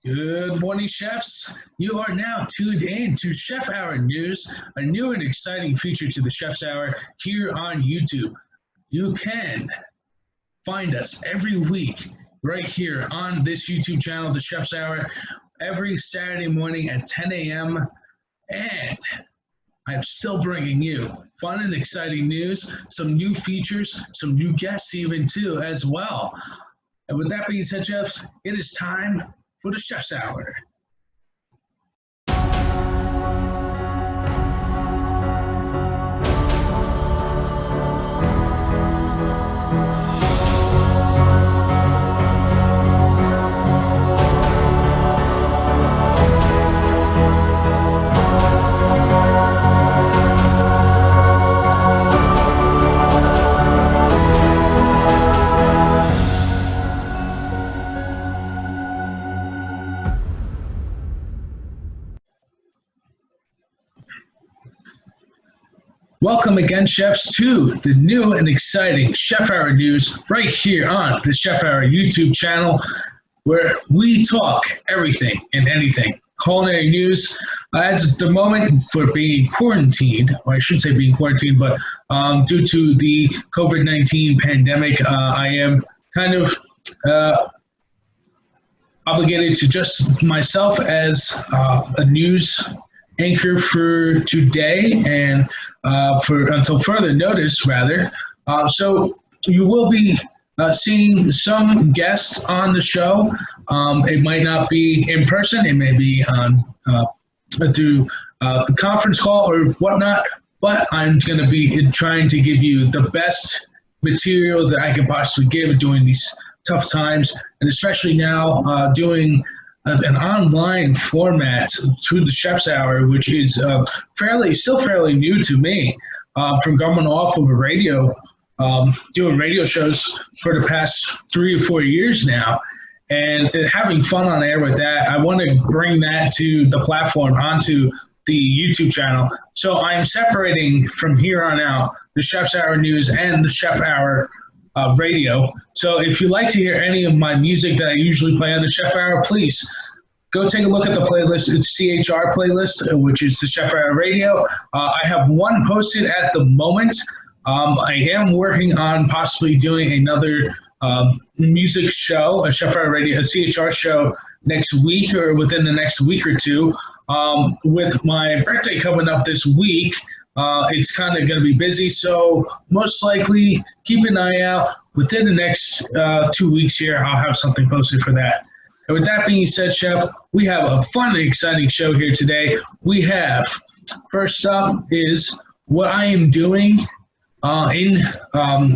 Good morning, chefs. You are now tuned in to Chef Hour News, a new and exciting feature to the Chef's Hour here on YouTube. You can find us every week right here on this YouTube channel, the Chef's Hour, every Saturday morning at 10 a.m. And I'm still bringing you fun and exciting news, some new features, some new guests even too as well. And with that being said, chefs, it is time for the Chef's Hour. Welcome again, chefs, to the new and exciting Chef Hour News right here on the Chef Hour YouTube channel, where we talk everything and anything. Culinary news. At the moment, for being quarantined, or I should say being quarantined, but due to the COVID-19 pandemic, I am kind of obligated to just myself as a news anchor for today and for until further notice, rather. So you will be seeing some guests on the show. It might not be in person. It may be on through the conference call or whatnot. But I'm going to be trying to give you the best material that I can possibly give during these tough times, and especially now doing an online format through the Chef's Hour, which is still fairly new to me, from coming off of a radio, doing radio shows for the past 3 or 4 years now, and having fun on air with that. I want to bring that to the platform, onto the YouTube channel. So I'm separating from here on out the Chef's Hour News and the Chef Hour radio. So if you like to hear any of my music that I usually play on the Chef Hour, please go take a look at the playlist. It's CHR playlist, which is the Chef Hour radio. I have one posted at the moment. I am working on possibly doing another music show, a Chef Hour radio, a CHR show next week or within the next week or two. With my birthday coming up this week, it's kind of going to be busy, so most likely keep an eye out. Within the next 2 weeks here, I'll have something posted for that. And with that being said, Chef, we have a fun and exciting show here today. We have, first up is what I am doing in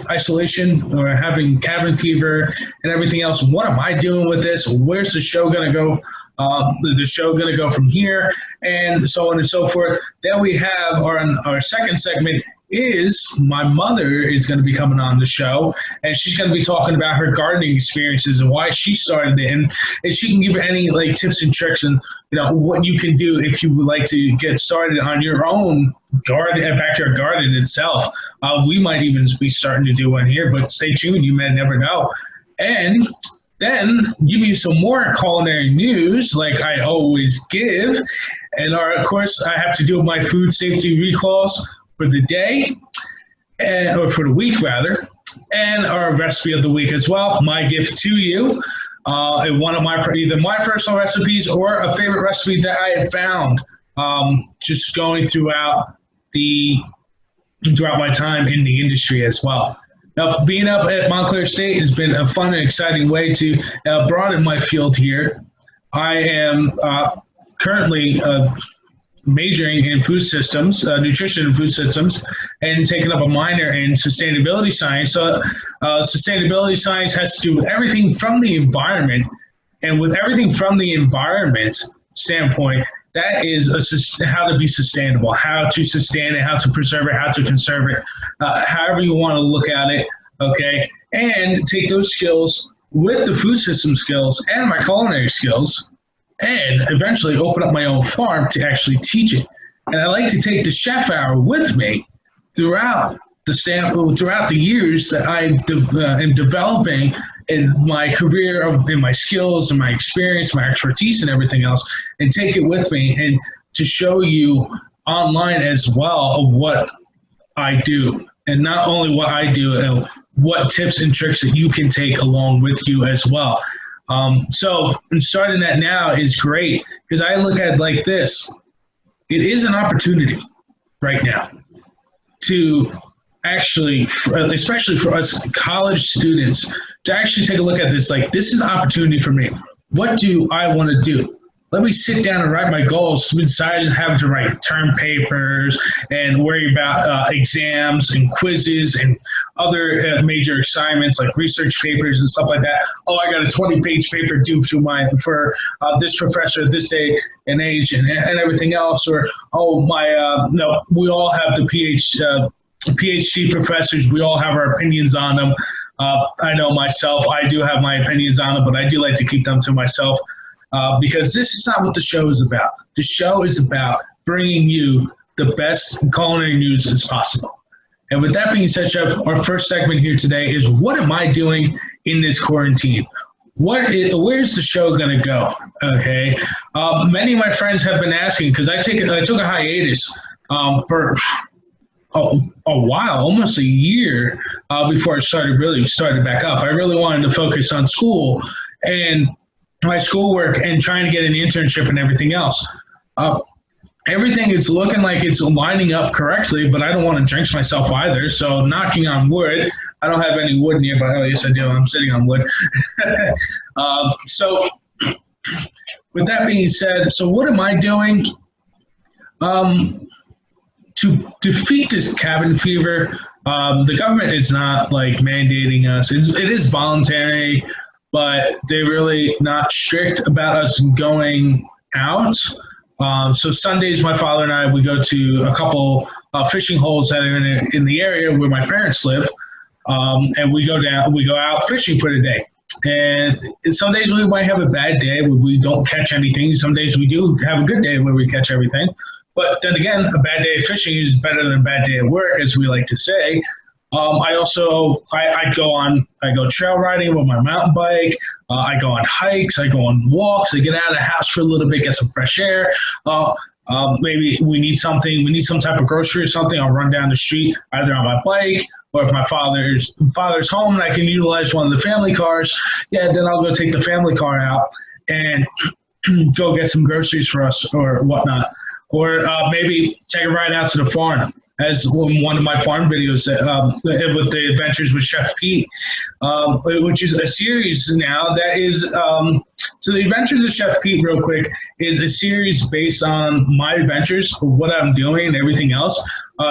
isolation or having cabin fever and everything else. What am I doing with this? Where's the show going to go? The show going to go from here, and so on and so forth. Then we have our second segment is my mother is going to be coming on the show, and she's going to be talking about her gardening experiences and why she started it, and she can give any tips and tricks and what you can do if you would like to get started on your own garden, backyard garden itself. We might even be starting to do one here, but stay tuned. You may never know. And then give you some more culinary news like I always give. And of course, I have to do my food safety recalls for the day, or for the week rather, and our recipe of the week as well. My gift to you, one of either my personal recipes or a favorite recipe that I had found just going throughout my time in the industry as well. Now, being up at Montclair State has been a fun and exciting way to broaden my field here. I am currently majoring in food systems, nutrition and food systems, and taking up a minor in sustainability science. So sustainability science has to do with everything from the environment, and with everything from the environment standpoint, that is how to be sustainable, how to sustain it, how to preserve it, how to conserve it, however you want to look at it, okay? And take those skills with the food system skills and my culinary skills, and eventually open up my own farm to actually teach it. And I like to take the Chef Hour with me throughout the sample throughout the years that am developing in my career, in my skills and my experience, my expertise and everything else, and take it with me and to show you online as well of what I do. And not only what I do, and what tips and tricks that you can take along with you as well. So starting that now is great because I look at it like this. It is an opportunity right now to actually, especially for us college students, to actually take a look at this. Like, this is an opportunity for me. What do I want to do? Let me sit down and write my goals besides having to write term papers and worry about exams and quizzes and other major assignments like research papers and stuff like that. Oh, I got a 20-page paper due for this professor this day and age and everything else. Or, oh, no, we all have the PhD professors. We all have our opinions on them. I know myself, I do have my opinions on them, but I do like to keep them to myself. Because this is not what the show is about. The show is about bringing you the best culinary news as possible. And with that being said, Chef, our first segment here today is, what am I doing in this quarantine? Where's the show going to go? Okay. Many of my friends have been asking, because I took a hiatus for a while, almost a year before I started back up. I really wanted to focus on school and my schoolwork and trying to get an internship and everything else. Everything is looking like it's lining up correctly, but I don't want to jinx myself either. So knocking on wood, I don't have any wood nearby. Oh, yes, I do. I'm sitting on wood. So with that being said, so what am I doing to defeat this cabin fever? The government is not like mandating us. It is voluntary, but they're really not strict about us going out. So Sundays, my father and I, we go to a couple fishing holes that are in the area where my parents live, and we go out fishing for the day. And some days we might have a bad day where we don't catch anything. Some days we do have a good day where we catch everything. But then again, a bad day of fishing is better than a bad day at work, as we like to say. I go trail riding with my mountain bike. I go on hikes. I go on walks. I get out of the house for a little bit, get some fresh air. Maybe we need some type of grocery or something. I'll run down the street either on my bike, or if my father's home and I can utilize one of the family cars, then I'll go take the family car out and go get some groceries for us or whatnot. Or maybe take a ride out to the farm, as one of my farm videos with the Adventures with Chef Pete, which is a series now that is, so the Adventures of Chef Pete, real quick, is a series based on my adventures, what I'm doing and everything else.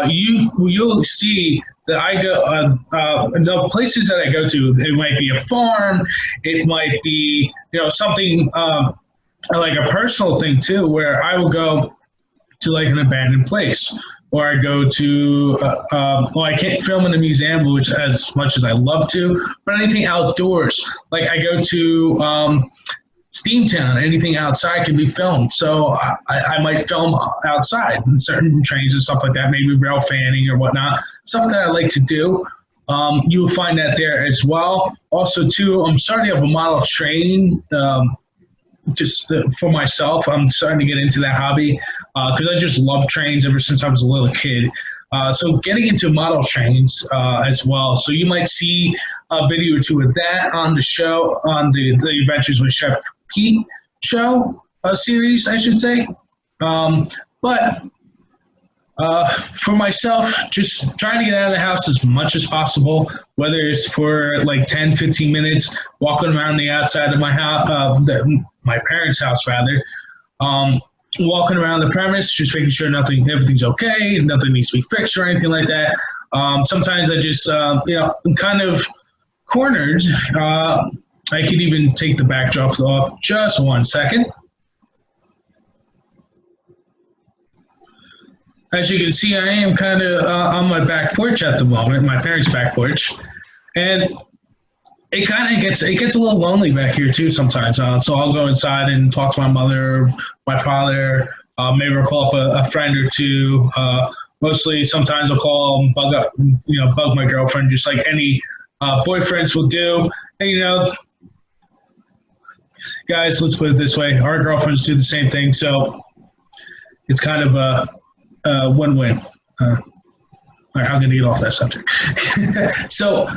You'll see that I go, the places that I go to, it might be a farm, it might be, something like a personal thing too, where I will go to like an abandoned place. Or I go to, I can't film in a museum, which as much as I love to, but anything outdoors. Like I go to Steamtown, anything outside can be filmed. So I might film outside in certain trains and stuff like that, maybe rail fanning or whatnot, stuff that I like to do. You will find that there as well. Also, too, I'm starting up a model train just for myself. I'm starting to get into that hobby because I just love trains ever since I was a little kid. So getting into model trains as well. So you might see a video or two of that on the show, on the Adventures with Chef Pete show series, I should say. But for myself, just trying to get out of the house as much as possible, whether it's for like 10, 15 minutes, walking around the outside of my house, my parents' house rather, walking around the premise, just making sure everything's okay, nothing needs to be fixed or anything like that. Sometimes I just, I'm kind of cornered. I could even take the backdrop off just 1 second. As you can see, I am kind of on my back porch at the moment, my parents' back porch, and it kind of gets a little lonely back here too sometimes. So I'll go inside and talk to my mother, my father, maybe I'll call up a friend or two, Mostly, sometimes I'll call and bug my girlfriend, just like any boyfriends will do. And guys, let's put it this way: our girlfriends do the same thing, so it's kind of a win-win. All right, I'm going to get off that subject. So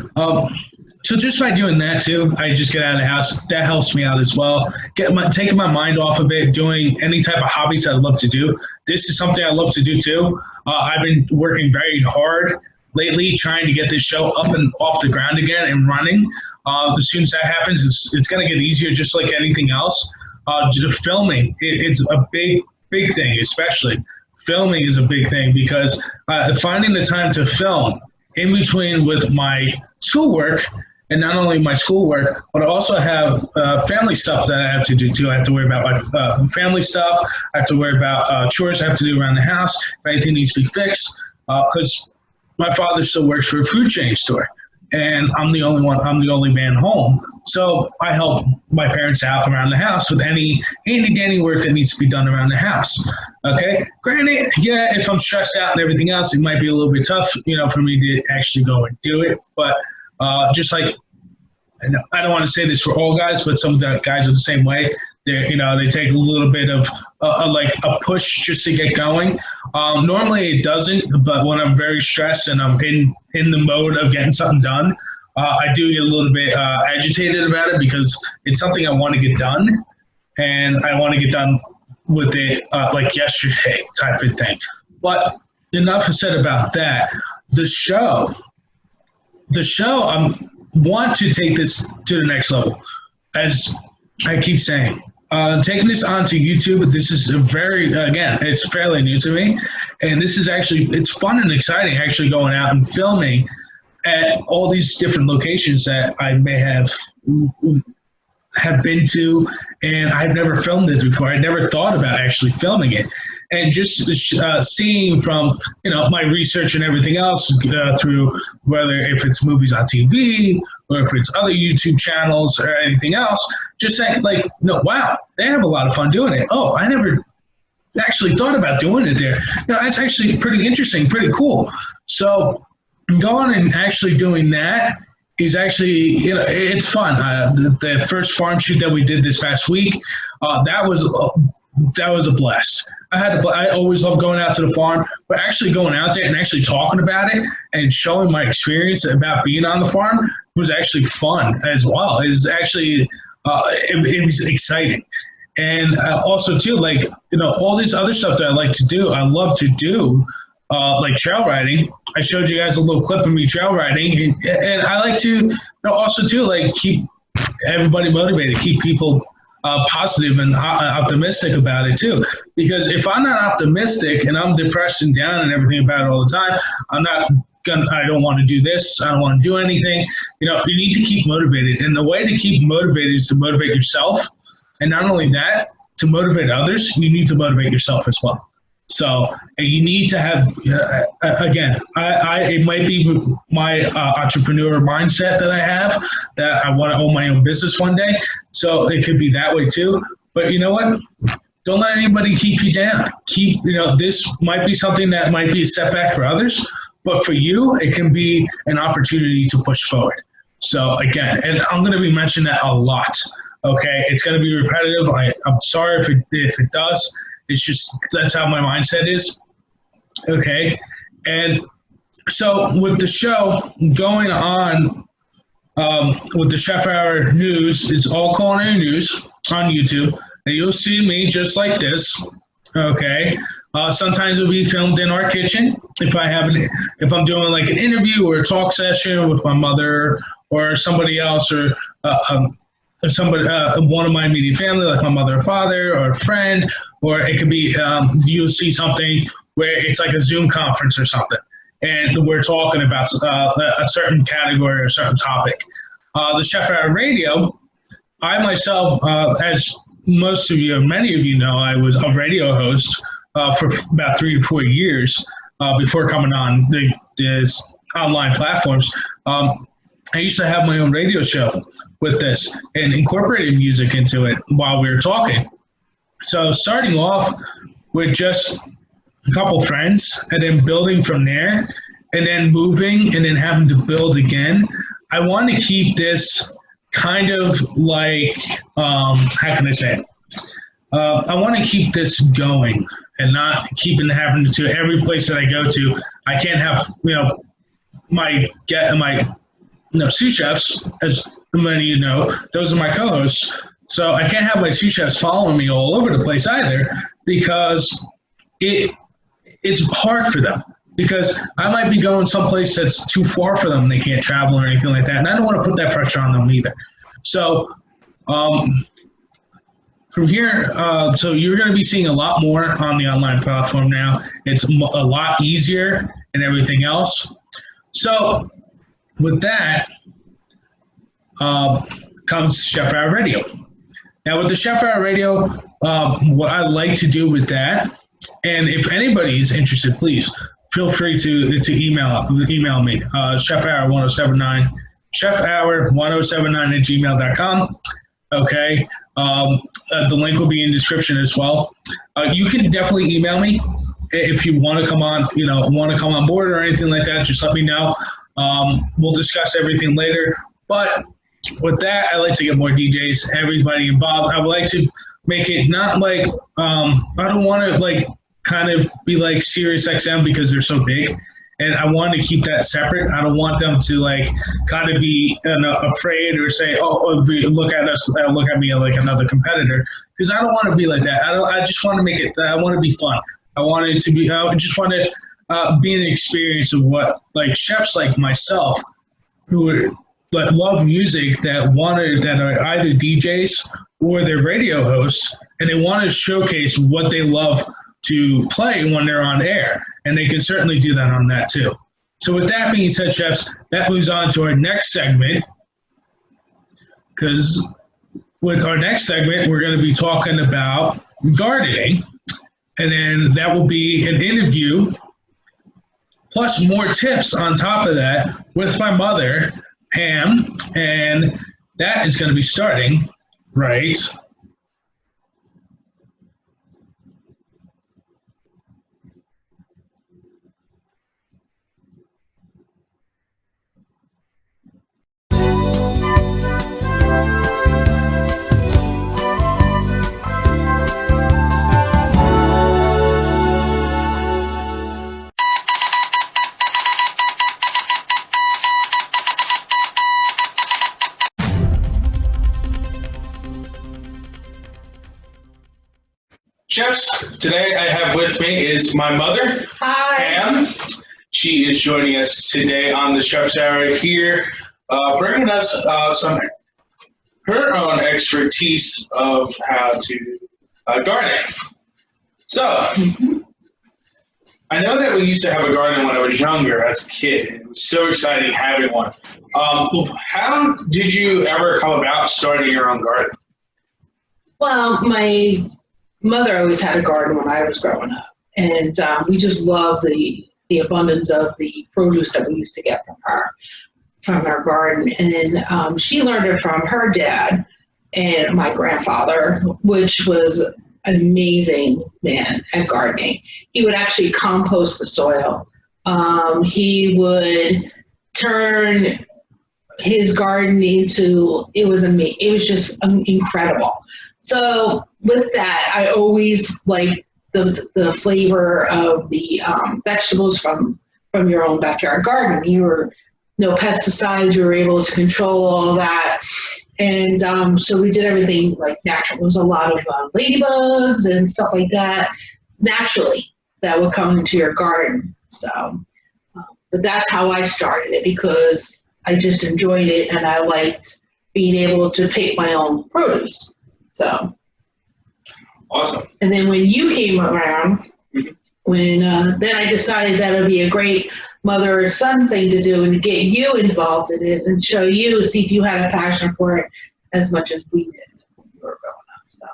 just by doing that too, I just get out of the house. That helps me out as well. Taking my mind off of it, doing any type of hobbies I love to do. This is something I love to do too. I've been working very hard lately, trying to get this show up and off the ground again and running. As soon as that happens, it's going to get easier, just like anything else. Filming, it's a big thing, especially. Filming is a big thing because finding the time to film in between with my schoolwork, and not only my schoolwork, but I also have family stuff that I have to do too. I have to worry about my family stuff. I have to worry about chores I have to do around the house, if anything needs to be fixed, because my father still works for a food chain store. And I'm the only man home. So I help my parents out around the house with any handy-dandy work that needs to be done around the house. Okay? Granted, yeah, if I'm stressed out and everything else, it might be a little bit tough, for me to actually go and do it. But just like, I don't want to say this for all guys, but some of the guys are the same way. They take a little bit of a push just to get going. Normally it doesn't, but when I'm very stressed and I'm in the mode of getting something done, I do get a little bit agitated about it because it's something I want to get done, and I want to get done with it like yesterday type of thing. But enough is said about that. The show, I want to take this to the next level, as I keep saying. Taking this onto YouTube, this is it's fairly new to me. And this is it's fun and exciting actually going out and filming at all these different locations that I may have been to, and I've never filmed this before. I never thought about actually filming it. And just seeing from, my research and everything else through if it's movies on TV or if it's other YouTube channels or anything else, just saying wow, they have a lot of fun doing it. Oh, I never actually thought about doing it there. That's actually pretty interesting, pretty cool. So going and actually doing that is actually, it's fun. The first farm shoot that we did this past week, that was a blast. I always love going out to the farm, but actually going out there and actually talking about it and showing my experience about being on the farm was actually fun as well. It was actually, it was exciting. And also too, all this other stuff that I like to do, I love to do, like trail riding. I showed you guys a little clip of me trail riding, and I like to also too, keep everybody motivated, keep people positive and optimistic about it too. Because if I'm not optimistic and I'm depressed and down and everything about it all the time, I don't want to do this. I don't want to do anything. You need to keep motivated. And the way to keep motivated is to motivate yourself. And not only that, to motivate others, you need to motivate yourself as well. So you need to have, it might be my entrepreneur mindset that I have, that I want to own my own business one day. So it could be that way too. But you know what? Don't let anybody keep you down. This might be something that might be a setback for others, but for you, it can be an opportunity to push forward. So again, and I'm going to be mentioning that a lot. Okay, it's going to be repetitive. I'm sorry if it does. It's just, that's how my mindset is. Okay. And so with the show going on, with the Chef Hour News, it's all culinary news on YouTube. And you'll see me just like this. Okay. Sometimes it'll be filmed in our kitchen. If I'm doing like an interview or a talk session with my mother or somebody else, or somebody, one of my immediate family, like my mother or father or a friend, or it could be, you'll see something where it's like a Zoom conference or something, and we're talking about a certain category or a certain topic. The Chef Hour Radio, I myself, as most of you, many of you know, I was a radio host for about 3 to 4 years before coming on the online platforms. I used to have my own radio show with this and incorporated music into it while we were talking. So starting off with just a couple friends, and then building from there, and then moving, and then having to build again. I want to keep this kind of like, how can I say it? I want to keep this going and not keeping having to every place that I go to. I can't have my sous chefs, as many of you know, those are my co-hosts. So I can't have my sous chefs following me all over the place either, because it's hard for them. Because I might be going someplace that's too far for them, they can't travel or anything like that, and I don't want to put that pressure on them either. So from here, so you're going to be seeing a lot more on the online platform now. It's a lot easier and everything else. So with that comes Chef Hour Radio. Now with the Chef Hour Radio, what I like to do with that, and if anybody is interested, please feel free to email me, chefhour1079, chefhour1079@gmail.com. Okay. The link will be in the description as well. You can definitely email me if you want to come on, board or anything like that. Just let me know. We'll discuss everything later. But with that, I like to get more DJs, everybody involved. I would like to make it not like, I don't want to like kind of be like Sirius XM because they're so big. And I want to keep that separate. I don't want them to like kind of be afraid or say, oh, look at us, look at me like another competitor. Because I don't want to be like that. I just want to make it, I want to be fun. I want it to be, I just want to be an experience of what like chefs like myself who love music that are either DJs or they're radio hosts, and they want to showcase what they love to play when they're on air, and they can certainly do that on that too. So with that being said, chefs, that moves on to our next segment, because with our next segment, we're going to be talking about gardening, and then that will be an interview plus more tips on top of that with my mother, Pam, and that is going to be starting right Chefs, today I have with me is my mother, Hi. Pam. She is joining us today on the Chef's Hour here, bringing us her own expertise of how to garden. So, I know that we used to have a garden when I was younger as a kid, and it was so exciting having one. How did you ever come about starting your own garden? Well, my mother always had a garden when I was growing up, and we just loved the abundance of the produce that we used to get from our garden. And she learned it from her dad and my grandfather, which was an amazing man at gardening. He would actually compost the soil. He would turn his garden into, it was just incredible. So with that, I always liked the flavor of the vegetables from your own backyard garden. You were no pesticides. You were able to control all that. And so we did everything like natural. There was a lot of ladybugs and stuff like that naturally that would come into your garden. So, but that's how I started it, because I just enjoyed it and I liked being able to pick my own produce. So awesome. And then when you came around, then I decided that would be a great mother or son thing to do, and to get you involved in it and show you, see if you had a passion for it as much as we did when we were growing up. So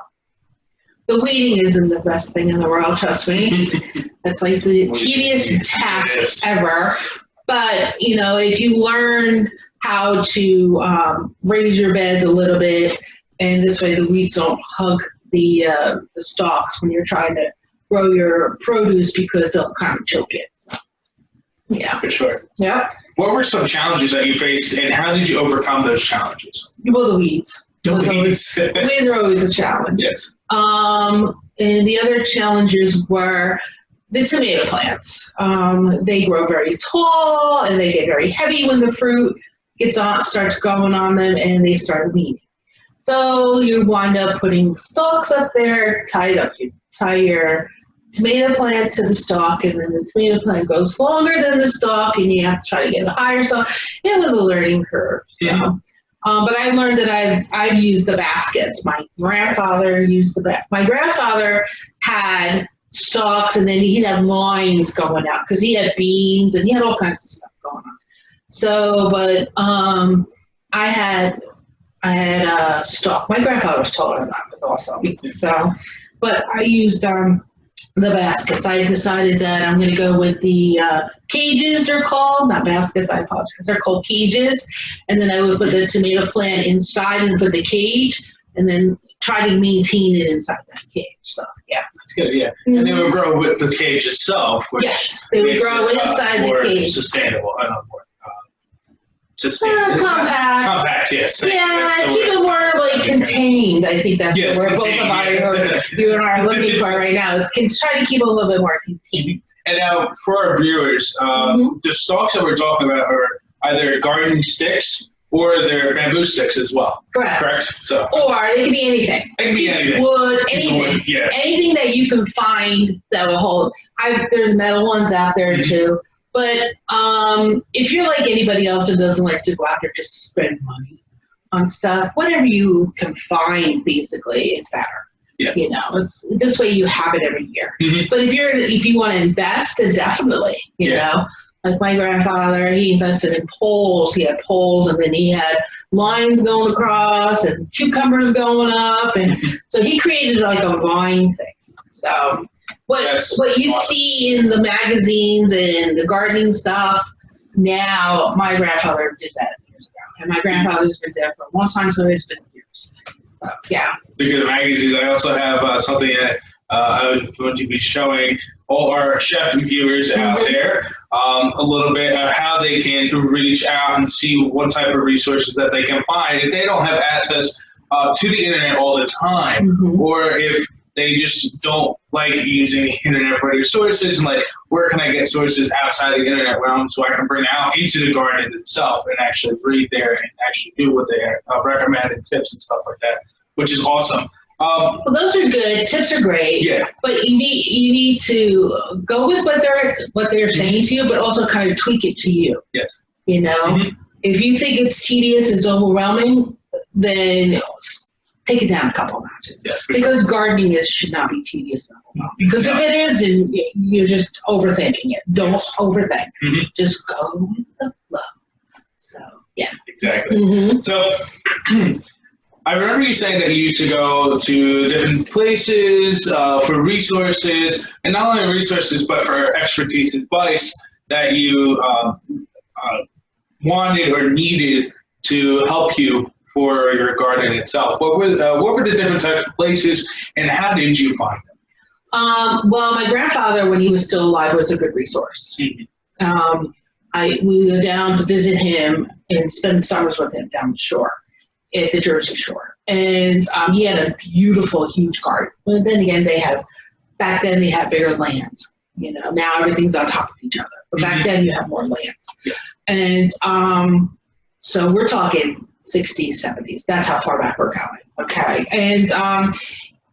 the weeding isn't the best thing in the world, trust me. It's like the tedious task ever. But if you learn how to raise your beds a little bit, and this way the weeds don't hug the stalks when you're trying to grow your produce because they'll kind of choke it. So, yeah. For sure. Yeah. What were some challenges that you faced, and how did you overcome those challenges? Well, the weeds. Weeds are always a challenge. Yes. And the other challenges were the tomato plants. They grow very tall and they get very heavy when the fruit starts growing on them and they start weeding. So you wind up putting stalks up there, you tie your tomato plant to the stalk, and then the tomato plant goes longer than the stalk, and you have to try to get a higher stalk. It was a learning curve. So. Yeah. But I learned that I've used the baskets. My grandfather used my grandfather had stalks, and then he'd have lines going out because he had beans and he had all kinds of stuff going on. So, but I had a stalk. My grandfather was taller than I was also. So, but I used the baskets. I decided that I'm going to go with the cages, they're called, not baskets, I apologize. They're called cages. And then I would put the tomato plant inside and put the cage, and then try to maintain it inside that cage. So, yeah. That's good, yeah. Mm-hmm. And they would grow with the cage itself, which yes, they would grow inside the cage. Sustainable. Compact, yes. Yeah, keep it more like contained. I think that's what we're both of you and I are looking for right now, is try to keep it a little bit more contained. And now, for our viewers, the stalks that we're talking about are either garden sticks or they're bamboo sticks as well. Correct. So. Or they can be anything. They can be anything. Wood, anything. Yeah. Anything that you can find that will hold. There's metal ones out there too. But if you're like anybody else who doesn't like to go out there just spend money on stuff, whatever you can find basically is better. Yeah. You know, it's this way you have it every year. Mm-hmm. But if you want to invest, then definitely, you know, like my grandfather, he invested in poles. He had poles, and then he had lines going across and cucumbers going up, and so he created like a vine thing. So. What you see in the magazines and the gardening stuff now, my grandfather did that years ago. And my grandfather's been there for a long time, so it's been years. So, yeah. Speaking of magazines, I also have something that I was going to be showing all our chef viewers out there a little bit of how they can reach out and see what type of resources that they can find if they don't have access to the internet all the time, or if they just don't like using the internet for their sources, and like, where can I get sources outside the internet realm so I can bring out into the garden itself and actually read there and actually do what they recommend and tips and stuff like that, which is awesome. Well, those are good. Tips are great. Yeah. But you need to go with what they're saying to you, but also kind of tweak it to you. Yes. You know, if you think it's tedious, it's overwhelming, then take it down a couple of notches. Yes, because gardening should not be tedious and overwhelming. Because if it is, then you're just overthinking it. Don't overthink. Just go with the flow. So, yeah. Exactly. So, I remember you saying that you used to go to different places for resources, and not only resources, but for expertise advice that you wanted or needed to help you for your garden itself. What were the different types of places, and how did you find them? Well, my grandfather, when he was still alive, was a good resource. We go down to visit him and spend summers with him down the shore, at the Jersey Shore. And he had a beautiful, huge garden. But then again, back then they had bigger land. You know, now everything's on top of each other. But back then you had more land. Yeah. And so we're talking 60s, 70s. That's how far back we're going. Okay. And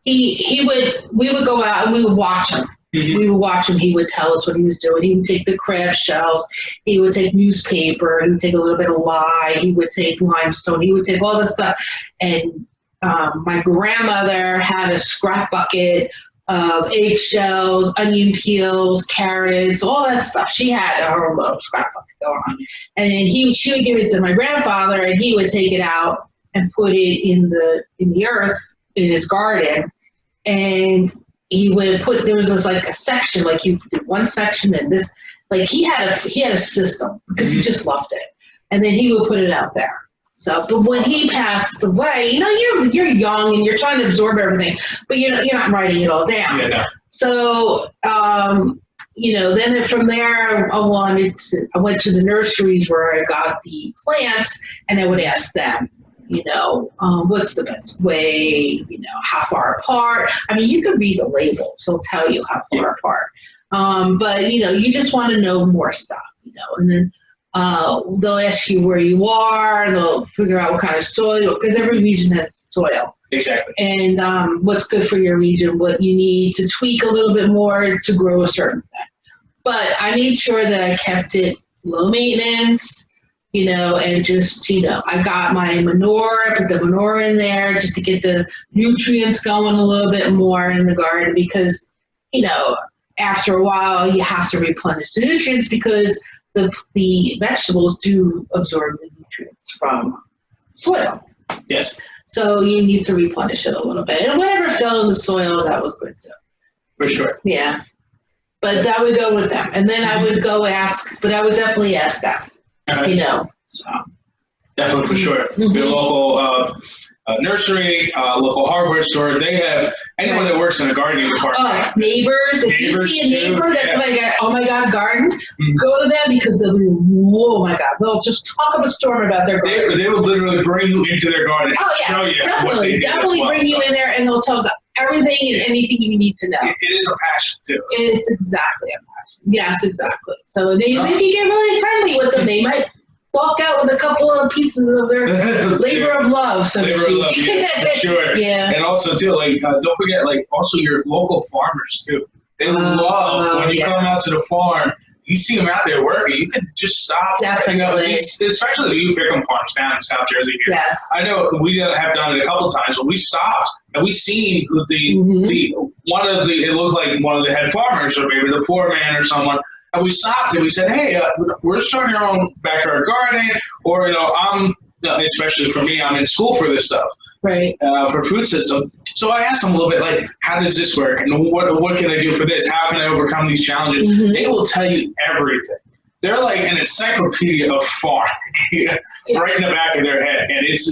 we would go out and we would watch him. We would watch him. He would tell us what he was doing. He would take the craft shells. He would take newspaper. He would take a little bit of lye. He would take limestone. He would take all this stuff. And my grandmother had a scrap bucket of eggshells, onion peels, carrots, all that stuff. She had her own little scrap bucket going on. And then she would give it to my grandfather, and he would take it out and put it in the earth in his garden. And he would there was this like a section, like you did one section and this, like he had a system because he just loved it. And then he would put it out there. So, but when he passed away, you're young and you're trying to absorb everything, but you're not writing it all down. Yeah, no. So, then from there, I went to the nurseries where I got the plants, and I would ask them, what's the best way, how far apart. I mean, you can read the labels, they'll tell you how far apart. But, you just want to know more stuff, and then they'll ask you where you are, they'll figure out what kind of soil, because every region has soil. Exactly. And what's good for your region, what you need to tweak a little bit more to grow a certain thing. But I made sure that I kept it low maintenance, and just, I got my manure, I put the manure in there just to get the nutrients going a little bit more in the garden, because, after a while you have to replenish the nutrients, because the vegetables do absorb the nutrients from soil. Yes. So you need to replenish it a little bit. And whatever fell in the soil, that was good too. For sure. Yeah. But that would go with them. And then I would go ask, but I would definitely ask them, So. Definitely, for sure. Mm-hmm. Your local nursery, local hardware store, they have anyone that works in a gardening department. Oh, neighbors. If you see a neighbor that's like, oh my God, garden, go to them, because they'll be, oh my God, they'll just talk up a storm about their garden. They will literally bring you into their garden and show you what they do. Definitely bring you in there, and they'll tell you everything and anything you need to know. It is a passion too. It's exactly a passion. Yes, exactly. So if you get really friendly with them, they might walk out with a couple of pieces of their labor of love, so to speak. Labor of love, yeah, for sure. Yeah. And also too, don't forget, also your local farmers too. They love when you come out to the farm. You see them out there working. You can just stop. Definitely. Especially the you pick 'em farms down in South Jersey here. Yes. I know we have done it a couple of times, but we stopped and we seen it looked like one of the head farmers, or maybe the foreman or someone. And we stopped and we said, hey, we're starting our own backyard garden, or, especially for me, I'm in school for this stuff, right? For food system. So I asked them a little bit, how does this work? And what can I do for this? How can I overcome these challenges? Mm-hmm. They will tell you everything. They're like an encyclopedia of farm right in the back of their head. And it's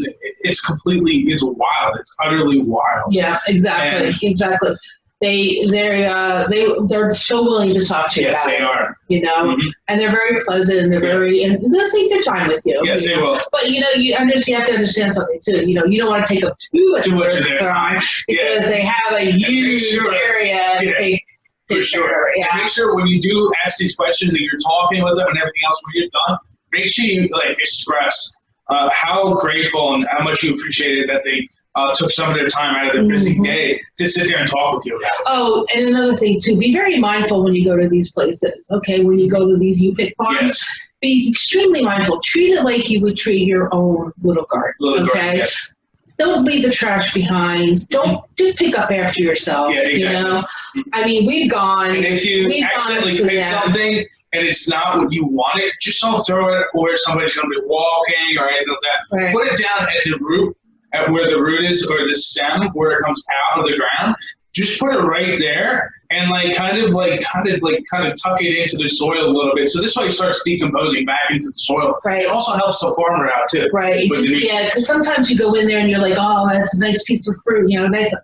wild. It's utterly wild. Yeah, exactly. Exactly. They're so willing to talk to you. Yes, about they are. Mm-hmm. And they're very pleasant, and and they'll take their time with you. Yes, they will. But you have to understand something too. You don't want to take up too much of their time, because they have a huge area to take. For sure. Yeah. And make sure when you do ask these questions and you're talking with them and everything else, when you're done, make sure you express how grateful and how much you appreciated that they took some of their time out of their busy day to sit there and talk with you about it. Oh, and another thing too, be very mindful when you go to these places. Okay, when you go to these U-Pick farms, be extremely mindful. Treat it like you would treat your own little garden. Garden, yes. Don't leave the trash behind. Don't just pick up after yourself. Yeah, exactly. I mean, we've gone. And if you accidentally pick something and it's not what you wanted, just don't throw it where somebody's going to be walking or anything like that. Right. Put it down at the root, at where the root is, or the stem where it comes out of the ground. Just put it right there and kind of tuck it into the soil a little bit. So this way it starts decomposing back into the soil. Right. It also helps the farmer out too. Right. Yeah, because sometimes you go in there and you're like, oh, that's a nice piece of fruit, nice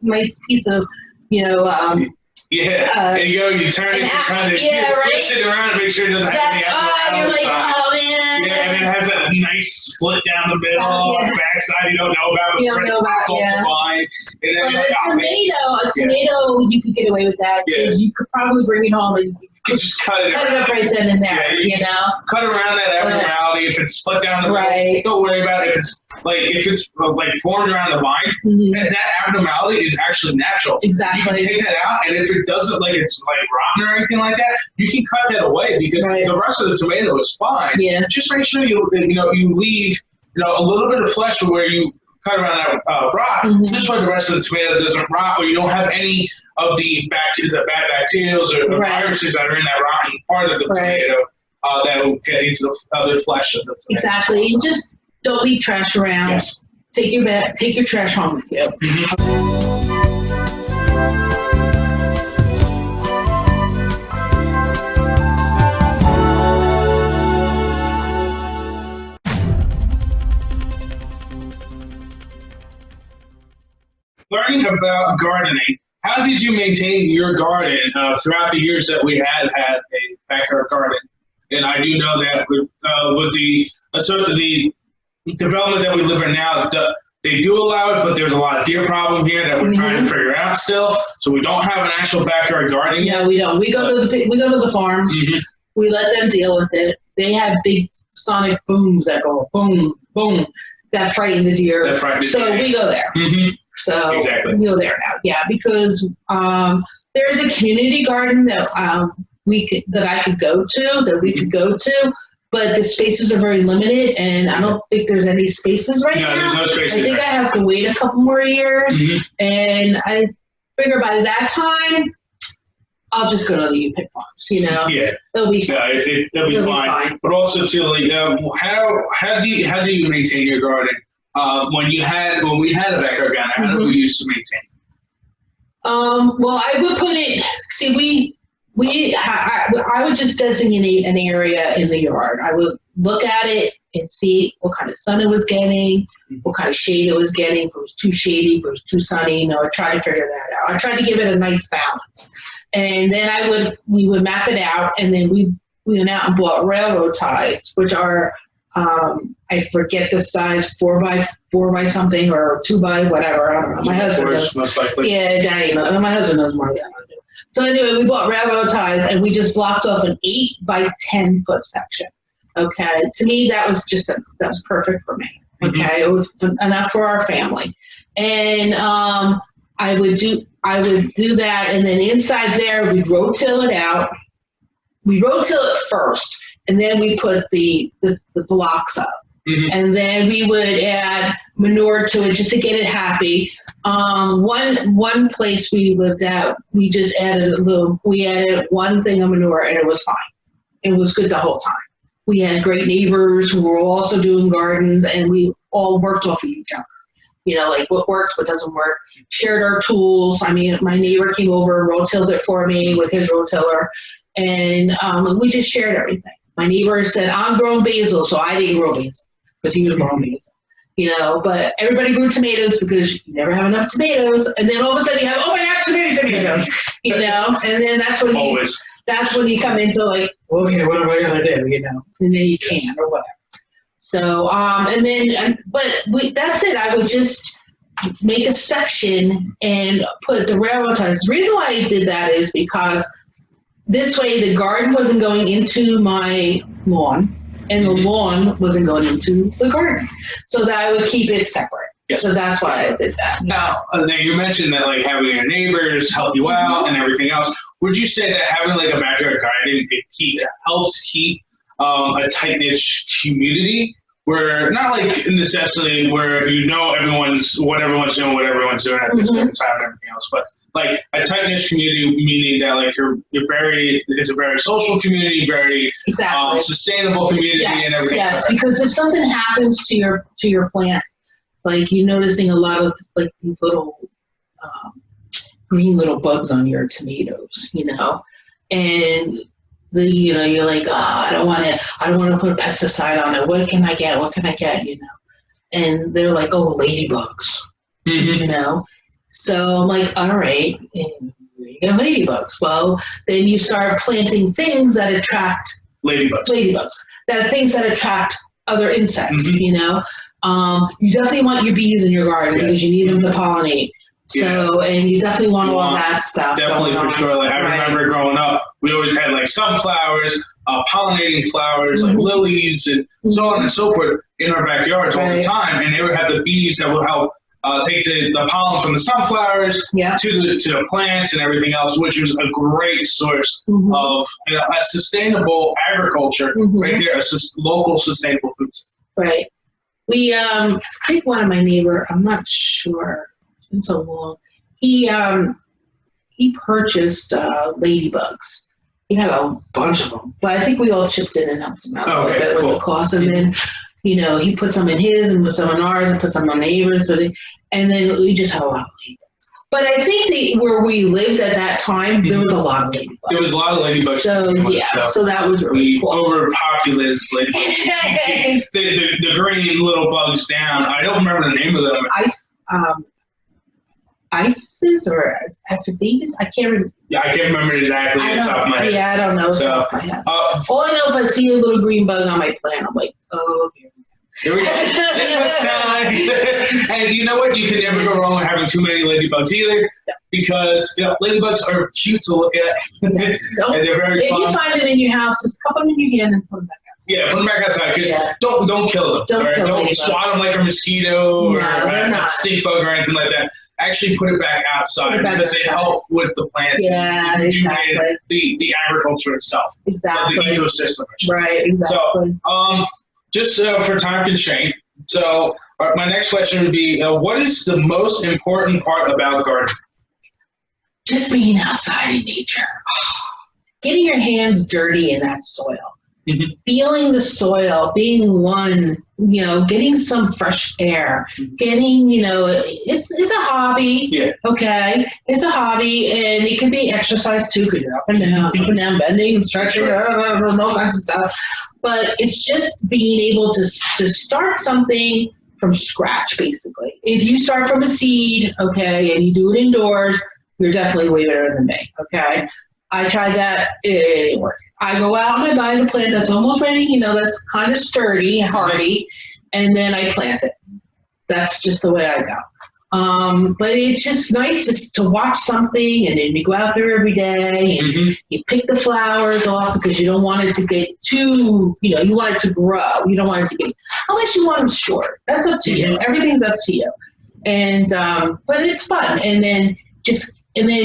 piece of, and you turn it to kind of twist it around to make sure it doesn't have any apple. You're like, oh man. Yeah, and it has that nice split down the middle on the backside you don't know about. You don't know about, line. And then a tomato, you could get away with that because you could probably bring it home and you could just cut it up right then and there. Cut around that abnormality. If it's split down the middle, don't worry about it. If it's formed around the vine, that abnormality is actually natural. Exactly. You can take that out, and if it doesn't it's rotten or anything like that, you can cut that away because the rest of the tomato is fine. Yeah. Just make sure you leave a little bit of flesh where you cut around that rot. So this way the rest of the tomato doesn't rot, or you don't have any of the bad bacteria or viruses that are in that rotten part of the tomato that will get into the other flesh of the tomato. Exactly. And just don't leave trash around. Yes. Take your trash home with you. gardening. How did you maintain your garden throughout the years that we had a backyard garden? And I do know that with the sort of the development that we live in now, they do allow it, but there's a lot of deer problem here that we're trying to figure out still. So we don't have an actual backyard garden yet. No, we don't. We go to the farms. We let them deal with it. They have big sonic booms that go boom, boom, that frighten the deer. So we go there. So exactly. we go there now. Yeah, because there's a community garden that I could go to, but the spaces are very limited, and I don't think there's any spaces right now. No, there's no spaces. I think I have to wait a couple more years, and I figure by that time, I'll just go to the U-Pick farms. Yeah, it'll be fine. Yeah, it'll be fine. But also too, like, how do you maintain your garden? When we had a backyard garden, how did we used to maintain? Well, I would put it. See, I would just designate an area in the yard. I would look at it and see what kind of sun it was getting, what kind of shade it was getting, if it was too shady, if it was too sunny. I tried to figure that out. I tried to give it a nice balance. And then we would map it out, and then we went out and bought railroad ties, which are, I forget the size, 4 by something or 2 by whatever. I don't know. My husband knows. Most likely. Yeah, Daddy knows. My husband knows more than I do. So anyway, we bought railroad ties, and we just blocked off an 8 by 10 foot section. Okay, to me that was perfect for me. Okay, it was enough for our family, and I would do that, and then inside there we'd rotil it out. We rotil it first, and then we put the blocks up. And then we would add manure to it just to get it happy. One place we lived at, we just added one thing of manure, and it was fine. It was good the whole time. We had great neighbors who were also doing gardens, and we all worked off of each other. Like what works, what doesn't work. Shared our tools. I mean, my neighbor came over, rotilled it for me with his rotiller, and we just shared everything. My neighbor said, I'm growing basil, so I didn't grow basil because he was growing basil. But everybody grew tomatoes because you never have enough tomatoes. And then all of a sudden you have, oh my God, tomatoes, and then that's when you come into like, okay, what am I going to do, and then you can't or whatever. So, that's it. I would just make a section and put the railroad ties. The reason why I did that is because this way the garden wasn't going into my lawn, and the lawn wasn't going into the garden, so that I would keep it separate. Yes. So that's why I did that. Now you mentioned that like having your neighbors help you out and everything else. Would you say that having like a backyard garden helps keep a tight-knit community, where not like necessarily where everyone's doing at this certain time and everything else, but like a tight-knit community, meaning that like it's a very social community, very sustainable community, and everything. Yes, because if something happens to your plants, like you're noticing a lot of like these little green little bugs on your tomatoes, and you're like, I don't want to put a pesticide on it. What can I get? And they're like, oh, ladybugs, So I'm like, all right, and you get ladybugs. Well, then you start planting things that attract ladybugs. Things that attract other insects, You definitely want your bees in your garden because you need them to pollinate. So, and you definitely want all that stuff. Definitely, for sure. Like I remember growing up, we always had like sunflowers, pollinating flowers, like lilies, and so on and so forth in our backyards all the time. And they would have the bees that would help take the pollen from the sunflowers to the plants and everything else, which was a great source of a sustainable agriculture right there, a local sustainable food system. Right. We, I think one of my neighbor, I'm not sure, it's been so long, he purchased ladybugs. He had a bunch of them, but I think we all chipped in and helped him out a little bit with the cost. And then, he put some in his and put some in ours and put some on neighbors, and then we just had a lot of ladybugs. But I think where we lived at that time, there was a lot of ladybugs. There was a lot of ladybugs. So that was really cool. Overpopulated ladybugs. the green little bugs down. I don't remember the name of them. IFAs or affidavits. I can't remember. Yeah, I can't remember exactly off the top of my head. Yeah, I don't know. So, all I know, if I see a little green bug on my plant, I'm like, oh, here we go. Ladybug's time. And you know what? You can never go wrong with having too many ladybugs either, because ladybugs are cute to look at. Yes. And they're very fun. If you find them in your house, just cup them in your hand and put them back out. Yeah, put them back outside. Don't kill them. Don't swat them like a mosquito or a stink bug or anything like that. Actually, put it back outside because they help with the plants. Yeah, exactly. The agriculture itself. Exactly. So the ecosystem. Right. Exactly. So, just for time constraint. So, my next question would be: what is the most important part about gardening? Just being outside in nature. Getting your hands dirty in that soil. Mm-hmm. Feeling the soil, being one, getting some fresh air, getting, it's a hobby. Yeah. Okay. It's a hobby, and it can be exercise too, because you're up and down, bending, stretching, all kinds of stuff. But it's just being able to start something from scratch, basically. If you start from a seed, okay, and you do it indoors, you're definitely way better than me, okay? I tried that, it didn't work. I go out and I buy the plant that's almost ready, that's kind of sturdy, hardy, and then I plant it. That's just the way I go. But it's just nice to watch something, and then you go out there every day and you pick the flowers off, because you don't want it to get too, you want it to grow. You don't want it to get, unless you want them short. That's up to you. Everything's up to you. And, but it's fun. And then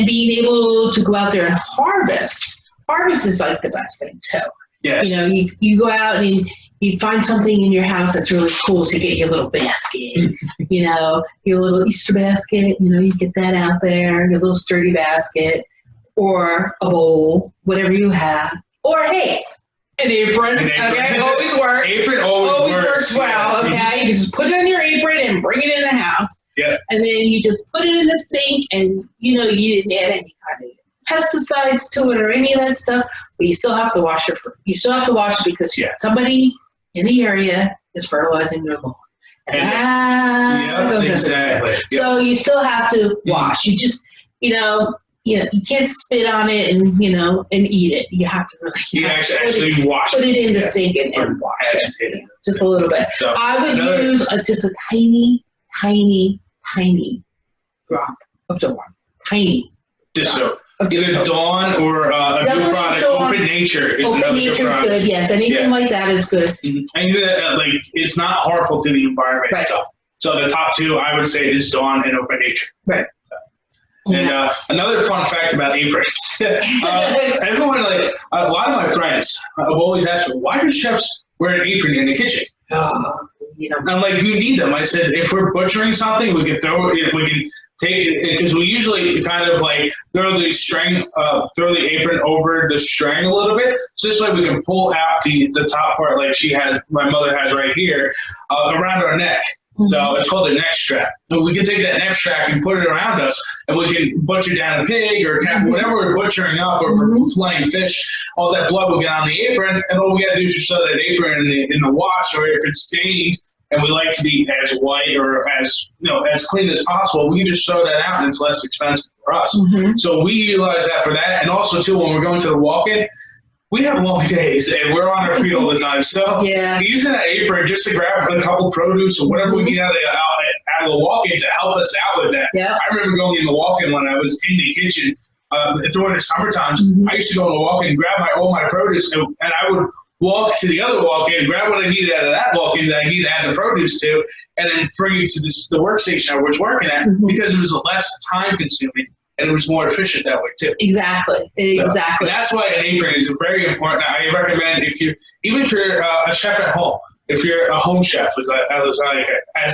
being able to go out there and harvest. Harvest is like the best thing too. Yes. You go out and you find something in your house that's really cool, so you get your little basket, your little Easter basket, you get that out there, your little sturdy basket, or a bowl, whatever you have. Or, hey, an apron. Okay, always works. Apron always works well, okay? You just put it on your apron and bring it in the house. Yeah. And then you just put it in the sink, and you didn't add any kind of pesticides to it or any of that stuff, but you still have to wash it. You still have to wash it because somebody in the area is fertilizing their lawn. Exactly. So you still have to wash. You just, you can't spit on it and and eat it. You have to really actually wash it. Put it in the sink and wash it. Just a little bit. So I would use just a tiny drop of Dawn. Tiny. Just so. Either Dawn or a new product. Dawn. Open Nature is Open another Nature's good product. Good. Yes, anything like that is good. And it's not harmful to the environment itself. So the top two, I would say, is Dawn and Open Nature. Right. And another fun fact about aprons. Everyone, a lot of my friends have always asked me, why do chefs wear an apron in the kitchen? I'm like, you need them. I said, if we're butchering something, we can take it, because we usually kind of throw the apron over the string a little bit, so this way we can pull out the top part, like my mother has right here, around our neck. So it's called a neck strap. So we can take that neck strap and put it around us, and we can butcher down a pig or whatever we're butchering up, or filleting fish. All that blood will get on the apron, and all we got to do is just throw that apron in the wash, or if it's stained and we like to be as white or as clean as possible, we can just throw that out, and it's less expensive for us. So we utilize that for that, and also too when we're going to the walk-in. We have long days, and we're on our feet all the time. So using that apron just to grab a couple produce or whatever we need out of the walk-in to help us out with that. Yeah. I remember going in the walk-in when I was in the kitchen during the summer times. I used to go in the walk-in and grab all my produce, and I would walk to the other walk-in, grab what I needed out of that walk-in that I needed to add the produce to, and then bring it to the workstation I was working at, because it was less time-consuming. And it was more efficient that way too. Exactly. So that's why an apron is very important. I recommend if you're a chef at home, if you're a home chef, as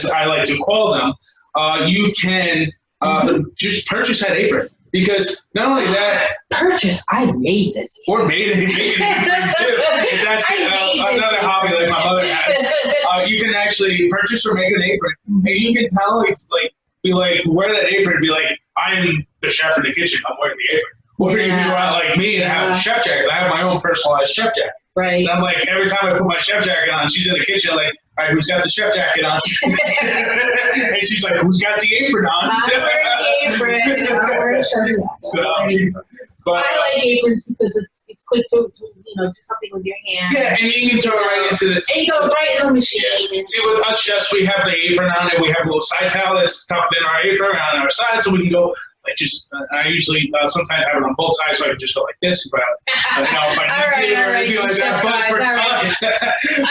I like to call them, you can just purchase that apron, because not only that, I made this, or made an apron too. If that's another hobby like my mother has, you can actually purchase or make an apron, and you can be like, wear that apron and be like, I'm the chef in the kitchen, I'm wearing the apron. Or if you go out like me and have a chef jacket, I have my own personalized chef jacket. Right. And I'm like, every time I put my chef jacket on, she's in the kitchen, like, all right, who's got the chef jacket on? And she's like, who's got the apron on? I'm wearing the apron. I'm wearing a chef jacket. So, but, I like aprons because it's quick to do something with your hand. yeah, and you can throw it right into the. And you go right in the machine. Yeah. And See, with us chefs, we have the apron on it. We have a little side towel that's tucked in our apron on our side, so we can go. Like just, I usually sometimes have it on both sides, so I can just go like this. But if I need to or anything like that.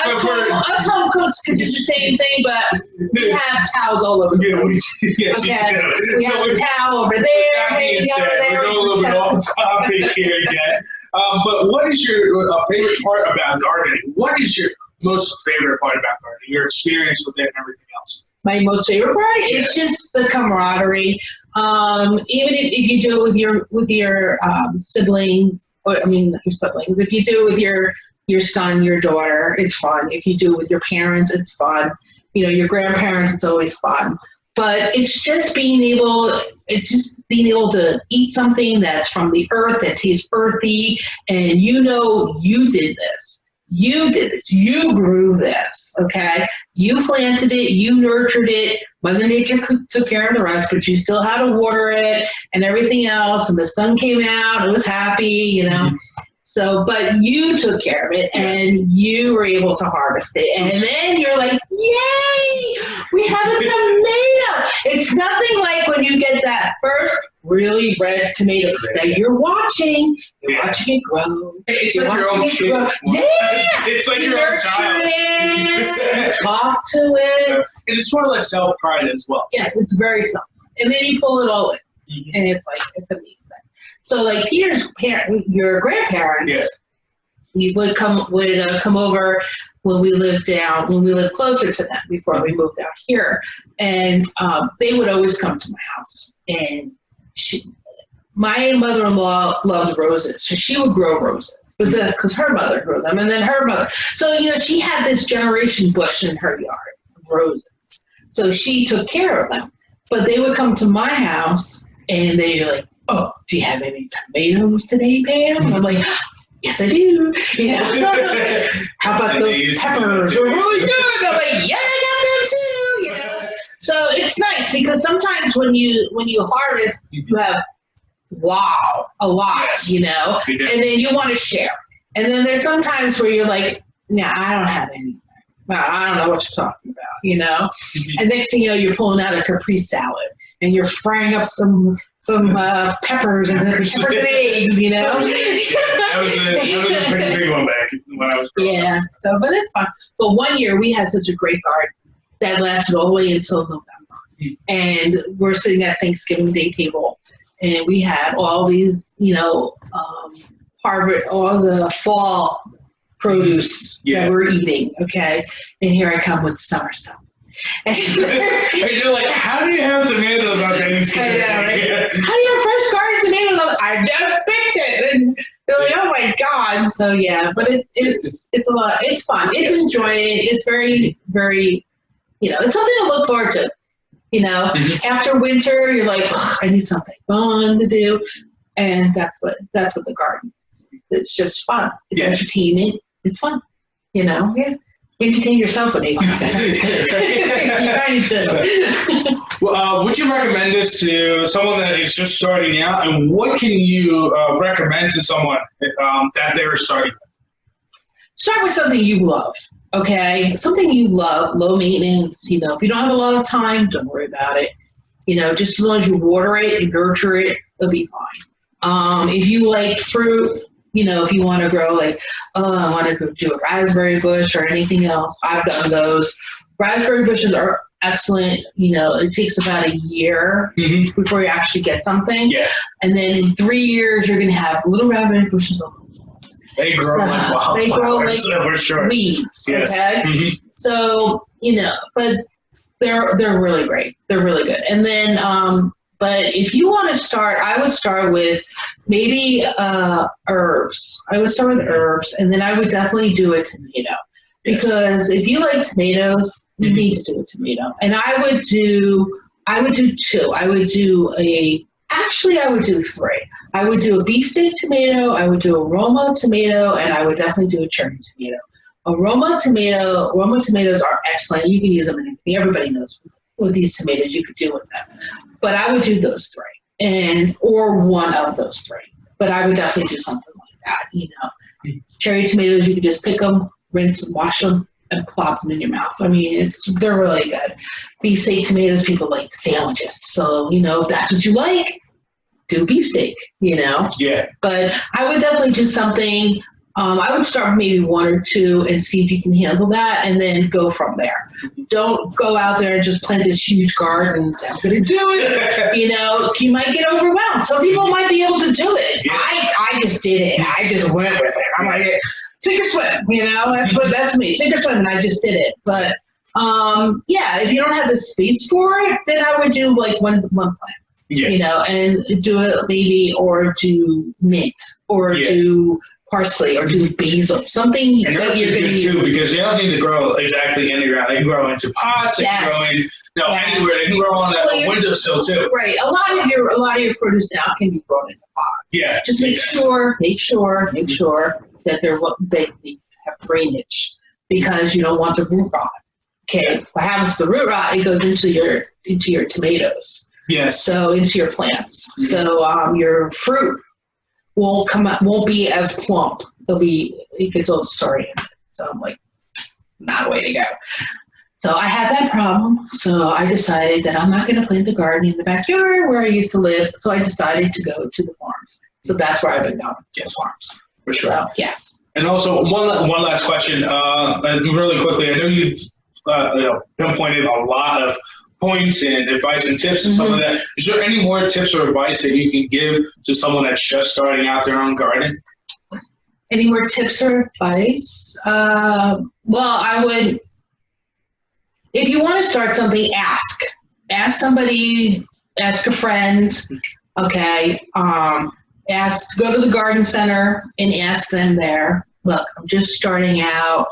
But for us home cooks could do the same thing, but we have towels all over the place. Yes, Okay. you do. We have a towel over there. We're going a little bit off topic here again. But what is your favorite part about gardening? What is your most favorite part about gardening? Your experience with it and everything else? My most favorite part is just the camaraderie. Even if you do it with your siblings, or not your siblings. If you do it with your son, your daughter, it's fun. If you do it with your parents, it's fun. Your grandparents, it's always fun. But it's just being able to eat something that's from the earth, that tastes earthy, and you did this. You did this. You grew this, okay? You planted it. You nurtured it. Mother Nature took care of the rest, but you still had to water it and everything else. And the sun came out. It was happy, Mm-hmm. So, but you took care of it, and you were able to harvest it. And then you're like, yay, we have a tomato. It's nothing like when you get that first really red tomato that you're watching it grow. It's like your own kid. Yeah. It's like your own child. It, talk to it. And it's more like self-pride as well. Yes, it's very self. And then you pull it all in, and it's amazing. So like Peter's your grandparents, we would come over when we lived closer to them before we moved out here, and they would always come to my house. And my mother-in-law loves roses, so she would grow roses, but that's because her mother grew them, and then her mother. So she had this generation bush in her yard of roses, so she took care of them. But they would come to my house, and they'd be like, oh, do you have any tomatoes today, Pam? And I'm like, yes, I do. How about those peppers? They're really good. I'm like, yeah, I got them too. So it's nice because sometimes when you harvest, you have a lot, and then you want to share. And then there's some times where you're like, nah, I don't have anything. Well, I don't know what you're talking about, And next thing you know, you're pulling out a caprese salad, and you're frying up some peppers and eggs, Yeah, that was a pretty big one back when I was growing up. So, but it's fun. But one year we had such a great garden that lasted all the way until November. And we're sitting at Thanksgiving Day table, and we had all these, harvest, all the fall produce that we're eating, okay? And here I come with summer stuff. And you're like, how do you have tomatoes on Thanksgiving? I know, right? How do you have fresh garden tomatoes? I just picked it. And they're like, oh my God. So but it's a lot. It's fun. It's enjoying. It's very, very, it's something to look forward to. After winter, you're like, I need something fun to do. And that's what the garden is. It's just fun. It's entertainment. It's fun. Entertain yourself with it. Would you recommend this to someone that is just starting out? And what can you recommend to someone that they're starting with? Start with something you love, okay? Something you love, low maintenance. If you don't have a lot of time, don't worry about it. Just as long as you water it, you nurture it, it'll be fine. If you like fruit, if you want to grow I want to go do a raspberry bush or anything else, I've done those. Raspberry bushes are excellent. It takes about a year before you actually get something. Yeah. And then in 3 years, you're going to have little raspberry bushes on. They grow like wildflowers. They grow like for sure. Weeds. Yes. Okay. So, but they're really great. They're really good. And then, but if you want to start, I would start with maybe herbs. I would start with herbs, and then I would definitely do a tomato. Because if you like tomatoes, you need to do a tomato. And I would do two. I would do three. I would do a beefsteak tomato, I would do a Roma tomato, and I would definitely do a cherry tomato. Roma tomatoes are excellent. You can use them in anything. Everybody knows with these tomatoes you could do with them. But I would do those three, or one of those three. But I would definitely do something like that. Cherry tomatoes, you could just pick them, rinse and wash them, and plop them in your mouth. I mean, they're really good. Beefsteak tomatoes, people like sandwiches. So, if that's what you like, do beefsteak, Yeah. But I would definitely do something. I would start with maybe one or two and see if you can handle that, and then go from there. Don't go out there and just plant this huge garden and say, I'm going to do it. You might get overwhelmed. Some people might be able to do it. Yeah. I just did it. I just went with it. I'm like, sink or swim, that's me. Sink or swim, and I just did it. But if you don't have the space for it, then I would do like one plant. Yeah. And do it maybe, or do mint, or do parsley, or do basil, something. And herbs are good too, because they don't need to grow exactly in the ground. They can grow into pots. They can grow in anywhere. They can grow on a windowsill too. Right. A lot of your produce now can be grown into pots. Yeah. Just make sure that they have drainage, because you don't want the root rot. Okay. What happens to the root rot? It goes into your tomatoes. Yes. So into your plants. Mm-hmm. So your fruit won't be as plump. It gets all sorry. So I'm like, not a way to go. So I had that problem. So I decided that I'm not going to plant a garden in the backyard where I used to live. So I decided to go to the farms. So that's where I've been going, to the farms. For sure. So, yes. And also one last question, really quickly. I know you pinpointed a lot of points and advice and tips and some of that. Is there any more tips or advice that you can give to someone that's just starting out their own garden? Any more tips or advice? Well, I would, if you want to start something, ask. Ask somebody, ask a friend, okay? Go to the garden center and ask them there, look, I'm just starting out,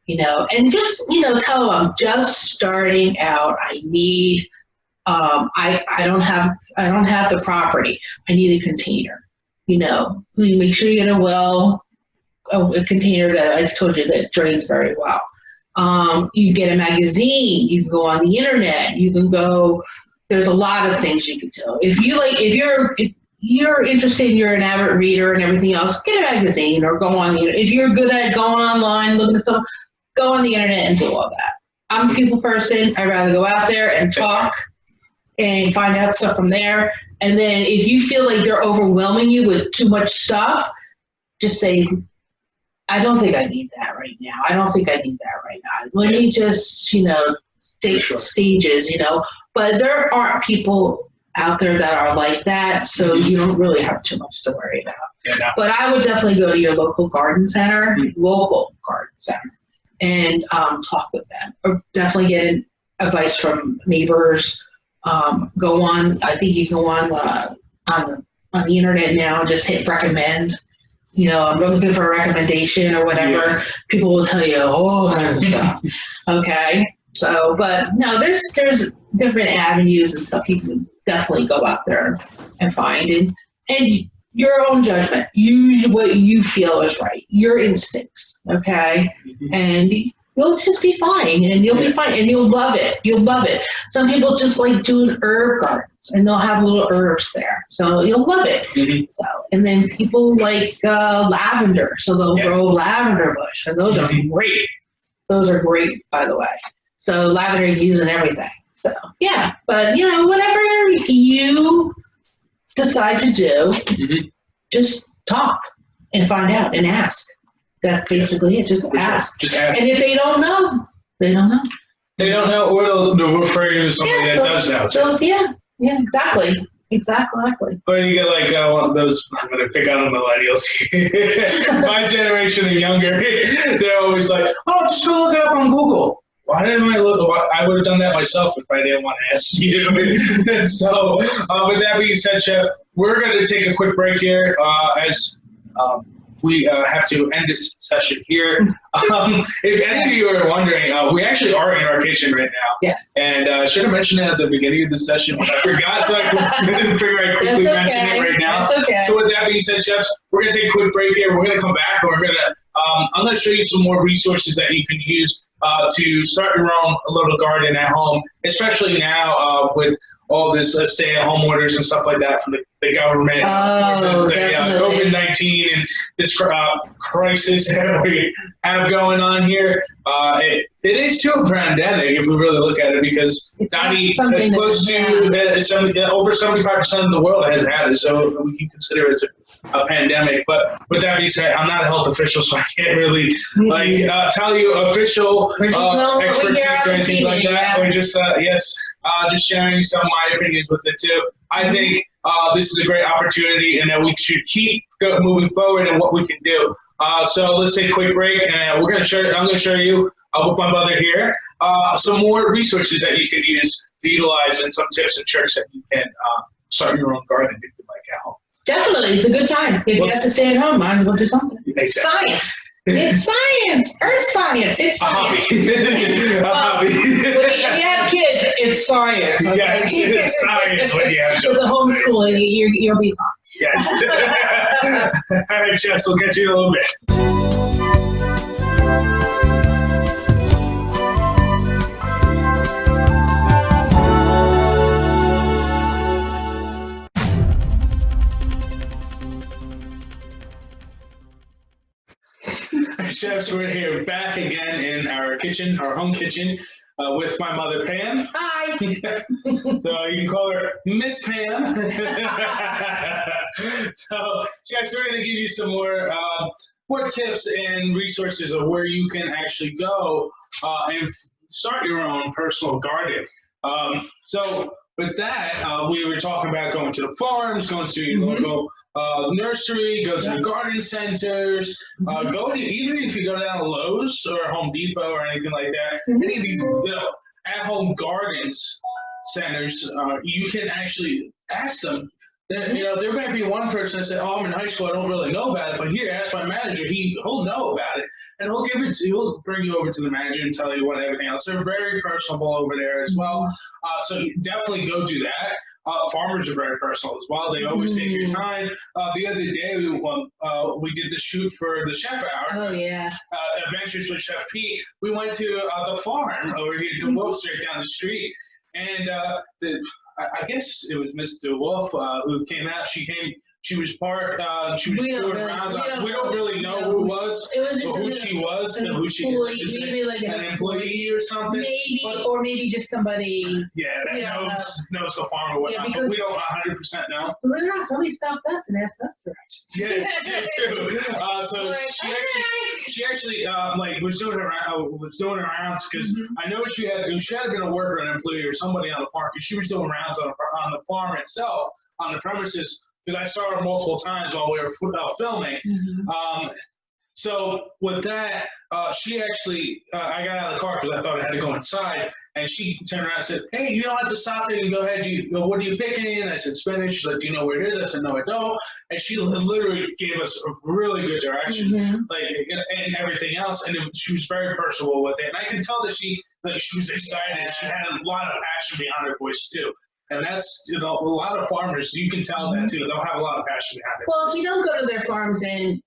and just, tell them I'm just starting out. I need, I don't have the property. I need a container. Make sure you get a container that I've told you that drains very well. You get a magazine. You can go on the internet. You can go. There's a lot of things you can do. If you're interested, you're an avid reader and everything else, get a magazine or go on the internet. If you're good at going online, looking at stuff, go on the internet and do all that. I'm a people person. I'd rather go out there and talk and find out stuff from there. And then if you feel like they're overwhelming you with too much stuff, just say, I don't think I need that right now. I don't think I need that right now. Let me just, take stages, But there aren't people out there that are like that, so you don't really have too much to worry about. Yeah, no. But I would definitely go to your local garden center, and talk with them. Or definitely get advice from neighbors. Go on. I think you can go on the internet now. Just hit recommend. I'm looking for a recommendation or whatever. Yeah. People will tell you, stuff. Okay. So, but no, there's different avenues and stuff you can definitely go out there and find, and your own judgment. Use what you feel is right. Your instincts. Okay. And you'll just be fine, and you'll be fine, and you'll love it. You'll love it. Some people just like doing herb gardens, and they'll have little herbs there, so you'll love it. So, and then people like lavender, so they'll grow lavender bush, and those are great. Those are great, by the way. So lavender you use in everything. So yeah, but whatever you decide to do, just talk and find out and ask. That's basically it. Just ask. Just ask. And if they don't know, they don't know. They don't know, or they'll refer you to somebody that does know. Yeah, exactly. Exactly. But you get like one of those, I'm going to pick on the millennials here. My generation and younger, they're always like, just go look it up on Google. Why didn't I look? I would have done that myself if I didn't want to ask you. So, with that being said, Chef, we're going to take a quick break here as we have to end this session here. If any of you are wondering, we actually are in our kitchen right now. Yes. And I should have mentioned it at the beginning of the session, but I forgot, so I figure I quickly mention it right now. That's okay. So with that being said, chefs, we're going to take a quick break here. We're going to come back and we're going to I'm going to show you some more resources that you can use to start your own little garden at home, especially now with all this stay-at-home orders and stuff like that from the government. Oh, the COVID-19 and this crisis that we have going on here. It is still a pandemic if we really look at it, because close to over 75% of the world has had it, so we can consider it a pandemic. But with that being said, I'm not a health official, so I can't really tell you official expertise or anything like that. Or just just sharing some of my opinions with it too. I think this is a great opportunity, and that we should keep moving forward and what we can do. So let's take a quick break, and I'm going to show you with my mother here some more resources that you can use to utilize, and some tips and tricks that you can start your own garden if you like at home. Definitely, it's a good time. If you have to stay at home, might as well do something. Exactly. Science. It's science. Earth science. It's science. A hobby. When you have kids, it's science. Okay? Yes, it's science when you have children. With the homeschooling, you'll be fine. Yes. All right, Jess, we'll get you in a little bit. Chefs, we're here back again in our kitchen, our home kitchen, with my mother, Pam. Hi. So you can call her Miss Pam. So, chefs, we're going to give you some more tips and resources of where you can actually go and start your own personal garden. So with that, we were talking about going to the farms, going to your local nursery, go to the garden centers, go to, even if you go down to Lowe's or Home Depot or anything like that, any of these at-home gardens centers, you can actually ask them. There might be one person that said, "Oh, I'm in high school, I don't really know about it, but here, ask my manager, he'll know about it, and he'll bring you over to the manager and tell you what everything else." They're very personable over there as well, so definitely go do that. Farmers are very personal as well. They always take your time. The other day, we did the shoot for the Chef Hour. Oh, yeah. Adventures with Chef Pete. We went to the farm over here, DeWolf, straight down the street. And I guess it was Miss DeWolf who came out. She was doing rounds. We don't really know who it was, who she was, and who she is. Maybe like an employee or something. Maybe just somebody. Yeah, that knows the farm or whatnot, but we don't 100% know. Believe it or not, somebody stopped us and asked us directions. Yeah, true. So she actually was doing her rounds, because I know she had been a worker, an employee, or somebody on the farm, because she was doing rounds on the farm itself, on the premises. Because I saw her multiple times while we were filming. So with that, she actually, I got out of the car because I thought I had to go inside, and she turned around and said, "Hey, you don't have to stop it, and go ahead. What are you picking?" And I said, "Spinach." She's like, "Do you know where it is?" I said, "No, I don't." And she literally gave us a really good direction, and everything else. And she was very personable with it, and I could tell that she was excited. She had a lot of passion behind her voice too. And that's, a lot of farmers, you can tell that too. They'll have a lot of passion behind it. Well, if you don't go to their farms and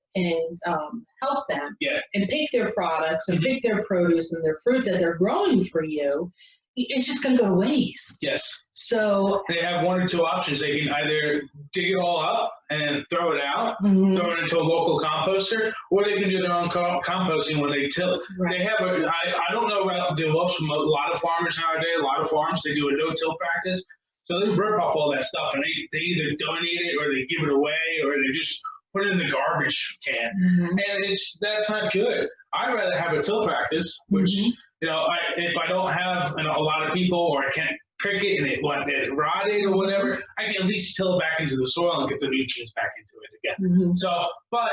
help them and pick their products and pick their produce and their fruit that they're growing for you, it's just going to go to waste. Yes. So they have one or two options. They can either dig it all up and throw it out, throw it into a local composter, or they can do their own composting when they till. Right. They have I don't know about DeWolf, from a lot of farmers nowadays, a lot of farms, they do a no-till practice. So they rip up all that stuff, and they either donate it, or they give it away, or they just put it in the garbage can. And that's not good. I'd rather have a till practice, which, if I don't have a lot of people, or I can't pick it and it rotted or whatever, I can at least till it back into the soil and get the nutrients back into it again. So, but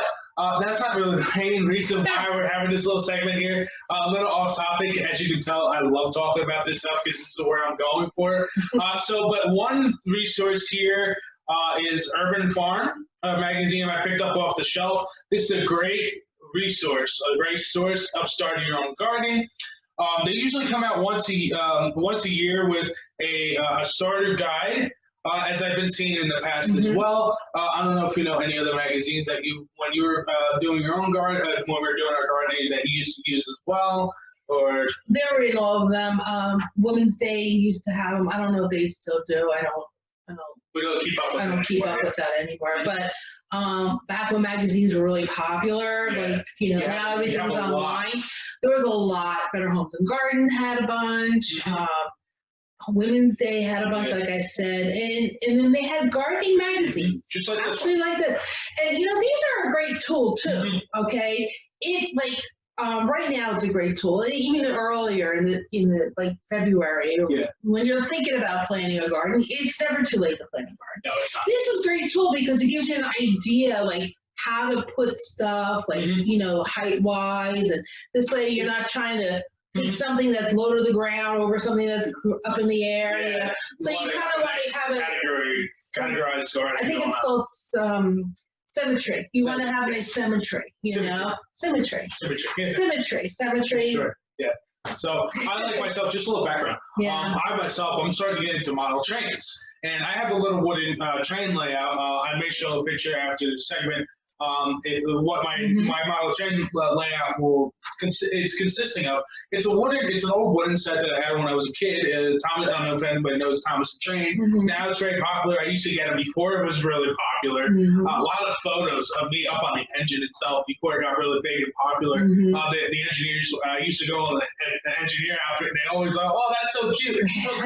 that's not really the main reason why we're having this little segment here. A little off topic. As you can tell, I love talking about this stuff because this is where I'm going for. But one resource here is Urban Farm magazine I picked up off the shelf. This is a great resource, of starting your own gardening. They usually come out once a year with a starter guide as I've been seeing in the past as well. I don't know if you know any other magazines that when you were doing your own garden, when we were doing our gardening, that you used to use as well, or They were in all of them. Women's Day used to have them. I don't know if they still do. we don't keep up with I it don't keep anymore. up with that anymore. But back when magazines were really popular, Yeah. like Yeah, now we everything's have a lot. online. There was a lot. Better Homes and Gardens had a bunch. Women's Day had a bunch, Yeah. like I said, and then they had gardening magazines, Just like this actually like this. And these are a great tool too. Mhm. Okay, it right now it's a great tool. Even earlier in the like February, Yeah. when you're thinking about planting a garden, it's never too late to plant a garden. No, it's not. This is a great tool because it gives you an idea, like how to put stuff, like height wise, and this way you're not trying to pick something that's low to the ground over something that's up in the air. Yeah. So you kind of want to have it. Categorized garden. I think it's called symmetry. You want to have a symmetry, symmetry. Symmetry. Sure. Yeah. So I like myself, just a little background. Yeah. I'm starting to get into model trains, and I have a little wooden train layout. I may show a picture after the segment. What my model train layout it's consisting of. It's an old wooden set that I had when I was a kid. I don't know if anybody knows Thomas the Train. Now it's very popular. I used to get them before it was really popular. A lot of photos of me up on the engine itself before it got really big and popular. The engineers used to go on the engineer outfit, and they always like, "Oh, that's so cute! Oh,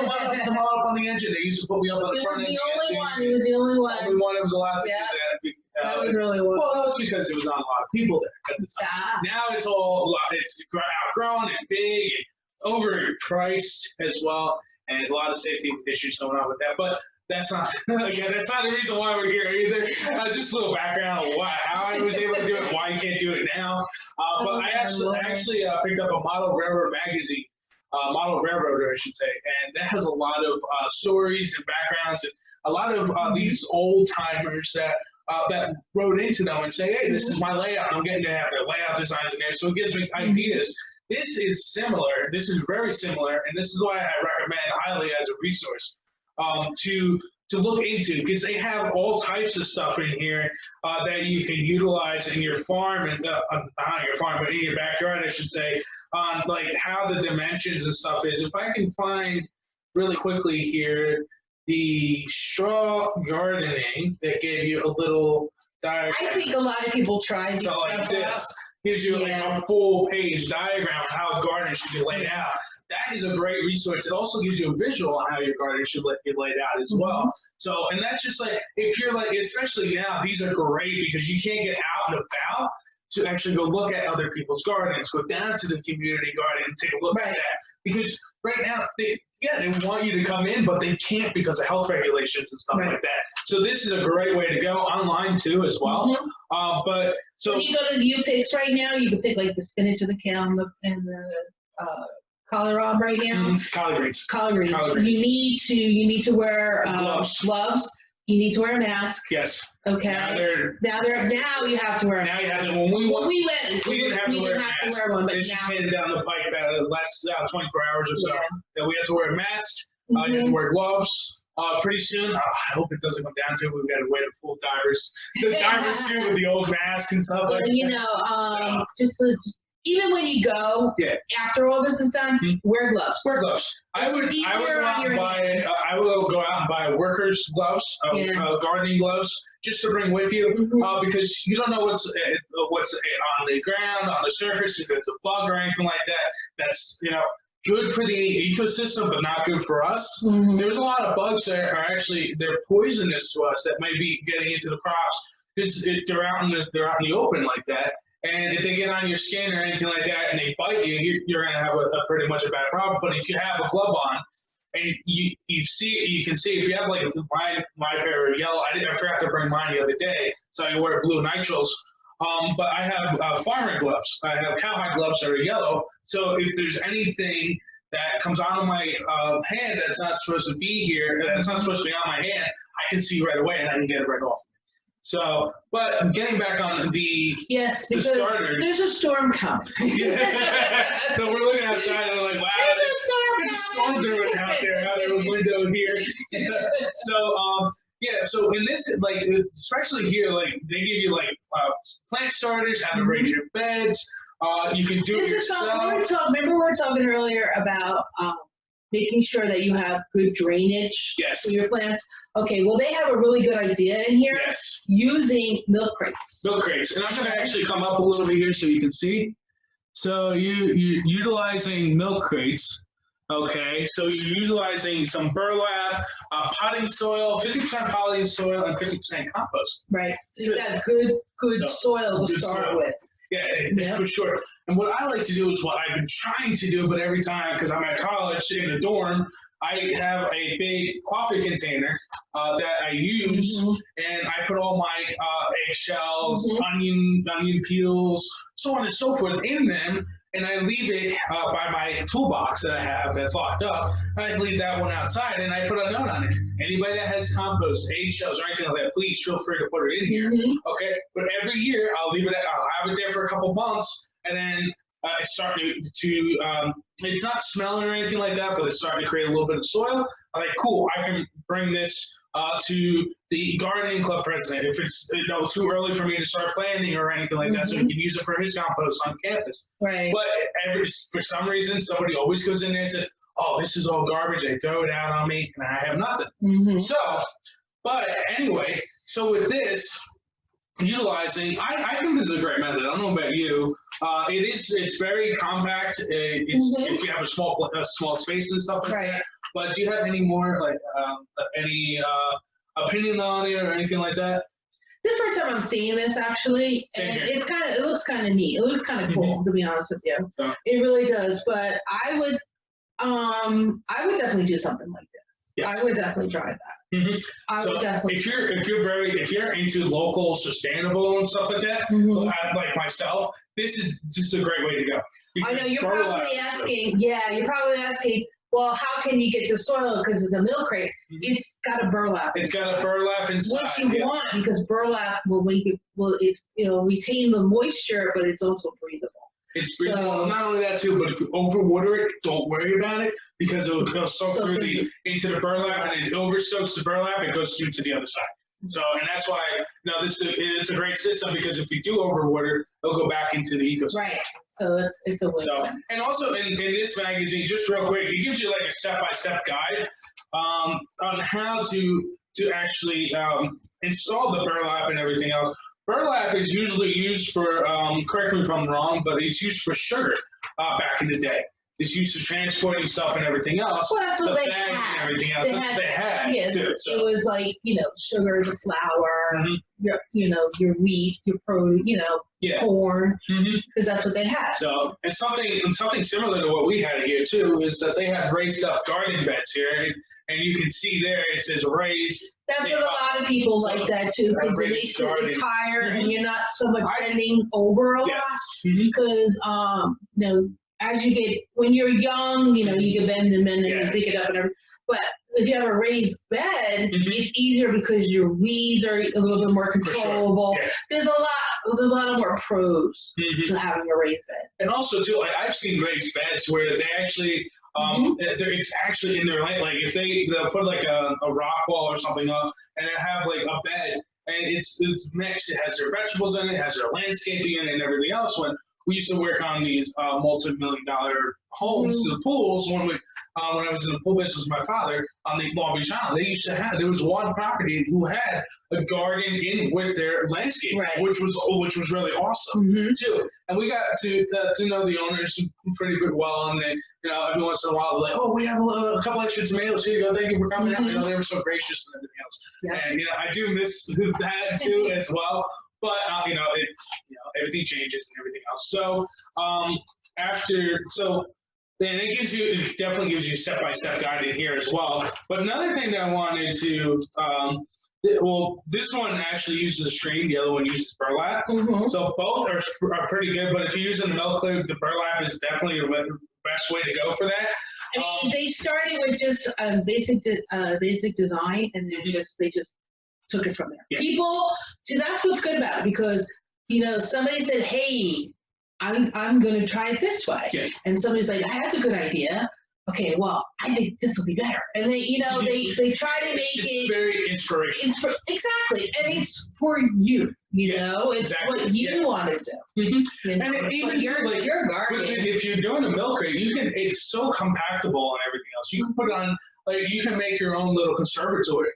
come on up on the engine." They used to put me up on the front end. He was the only one. Only one that was allowed to do that. That was really well. Well, that was because it was not a lot of people there at the time. Now it's outgrown and big and overpriced as well, and a lot of safety issues going on with that. But that's not that's not the reason why we're here either. Just a little background of how I was able to do it, why you can't do it now. But I actually picked up a Model Railroad magazine, Model Railroader, I should say, and that has a lot of stories and backgrounds and a lot of these old timers that wrote into them and say, "Hey, this is my layout. I'm getting to have the layout designs in there." So it gives me ideas. This is similar. This is very similar, and this is why I recommend highly as a resource to look into, because they have all types of stuff in here that you can utilize in your farm and not your farm, but in your backyard, I should say, on like how the dimensions and stuff is. If I can find really quickly here the straw gardening that gave you a little diagram. I think a lot of people try these like this. out. Gives you like a full page diagram of how a garden should be laid out. That is a great resource. It also gives you a visual on how your garden should be laid out as well. So, and that's just like, if you're like, especially now, these are great because you can't get out and about to actually go look at other people's gardens, go down to the community garden and take a look at that. Because right now, they want you to come in, but they can't because of health regulations and stuff like that. So this is a great way to go online too as well. But so when you go to the U-Picks right now, you can pick like the spinach or the kale and the kohlrabi right now. Collard greens. Collard greens. You need to wear gloves. You need to wear a mask. Yes. Okay. Now you have to wear a mask. Now you have to. When we went, we didn't have to wear a mask. One, but they just handed down the pipe the last 24 hours or so that we had to wear a mask. You have to wear gloves. Pretty soon, I hope it doesn't come down to it. We've got to wear the diver suit with the old mask and stuff like that. Even when you go, after all this is done, wear gloves. Wear gloves. I would go out and buy workers' gloves, gardening gloves, just to bring with you, because you don't know what's on the ground, on the surface, if there's a bug or anything like that. That's good for the ecosystem, but not good for us. There's a lot of bugs that are they're poisonous to us that might be getting into the crops because they're out in the open like that. And if they get on your skin or anything like that and they bite you, you're going to have a pretty much a bad problem. But if you have a glove on and you can see if you have like my pair of yellow, I forgot to bring mine the other day, so I wear blue nitriles. But I have farmer gloves. I have cowhide gloves that are yellow. So if there's anything that comes out of my hand that's not supposed to be here, that's not supposed to be on my hand, I can see right away and I can get it right off. So, but getting back on yes, the because starters. there's a storm coming. Yeah. So we're looking outside and we're like, wow, there's a storm brewing out there the window here. So, yeah, so in this, like, especially here, like, they give you, like, plant starters, how to raise your beds. You can do it yourself. Remember we were talking earlier about making sure that you have good drainage Yes. for your plants? Okay, well, they have a really good idea in here. Yes. Using milk crates. Milk crates. And I'm going to actually come up a little bit here so you can see. So you're utilizing milk crates. Okay, so you're utilizing some burlap, potting soil, 50% potting soil, and 50% compost. Right. So you've got good soil to start with. Yeah, for sure. And what I like to do is what I've been trying to do, but every time, because I'm at college in the dorm, I have a big coffee container that I use, and I put all my eggshells, onion peels, so on and so forth in them, and I leave it by my toolbox that I have that's locked up. I leave that one outside, and I put a note on it. Anybody that has compost, eggshells, or anything like that, please feel free to put it in here. Okay, but every year I'll have it there for a couple months, and then it's starting to it's not smelling or anything like that, but it's starting to create a little bit of soil. I'm like, cool, I can bring this to the gardening club president if it's too early for me to start planting or anything like that, so he can use it for his compost on campus. Right. But for some reason, somebody always goes in there and says, oh, this is all garbage. They throw it out on me, and I have nothing. So, but anyway, so with this, utilizing, I think this is a great method. I don't know about you. It's very compact. If you have a small space and stuff like that. But do you have any more any opinion on it or anything like that? This is the first time I'm seeing this actually, and it looks kind of neat. It looks kind of cool, to be honest with you. So. It really does. But I would definitely do something like this. Yes. I would definitely try that. I would definitely. If you're into local, sustainable and stuff like that, like myself, this is just a great way to go. I know you're probably asking. Yeah, you're probably asking. Well, how can you get the soil? Because of the milk crate, it's got a burlap. It's got a burlap inside. What you want, because burlap will retain the moisture, but it's also breathable. It's breathable. So, not only that too, but if you overwater it, don't worry about it because it will soak through into the burlap, and it over soaks the burlap. It goes through to the other side. So, and that's why it's a great system because if you do overwater, it'll go back into the ecosystem. Right. So it's a win. So, and also in this magazine, just real quick, it gives you like a step-by-step guide on how to actually install the burlap and everything else. Burlap is usually used for, correct me if I'm wrong, but it's used for sugar back in the day. It's used for transporting stuff and everything else. Well, that's what the bags and everything else. That's what they had. Yeah, too, so. It was like, sugar, the flour, your wheat, your produce, corn, because that's what they had. So, and something similar to what we had here too is that they have raised up garden beds here, and you can see there it says raised. That's what a lot of people like that too, because it makes it higher, and you're not so much bending over a lot. Because as you get, when you're young, you can bend them in and pick it up and everything. But if you have a raised bed, it's easier because your weeds are a little bit more controllable. Sure. There's a lot of more pros to having a raised bed. And also too, like I've seen raised beds where they actually, it's actually in their like if they'll put like a rock wall or something up, and they have like a bed, and it's mixed. It has their vegetables in it, has their landscaping in it, and everything else. When we used to work on these multi-million-dollar homes, the pools. When I was in the pool business with my father on the Long Beach Island, there was one property who had a garden in with their landscape, which was really awesome too. And we got to know the owners pretty well, and they, every once in a while, they're like, "Oh, we have a couple extra tomatoes. Here you go. Thank you for coming out." They were so gracious and everything else. And I do miss that too as well. But everything changes and everything else. So then it definitely gives you step-by-step guide in here as well. But another thing that I wanted to this one actually uses a stream, the other one uses burlap. So both are pretty good. But if you're using the milk crate, the burlap is definitely the best way to go for that. I mean, they started with just basic design, and then they just took it from there. Yeah. People, see, that's what's good about it, because, you know, somebody said, hey, I'm going to try it this way. Yeah. And somebody's like, that's a good idea. Okay, well, I think this will be better. And they, you know, they try to make it's very inspirational. Exactly. And it's for you, you know, it's what you want to do. Mm-hmm. You know? And even you're gardening. if you're doing a milk crate, it's so compactable and everything else. You can put on, like, you can make your own little conservatory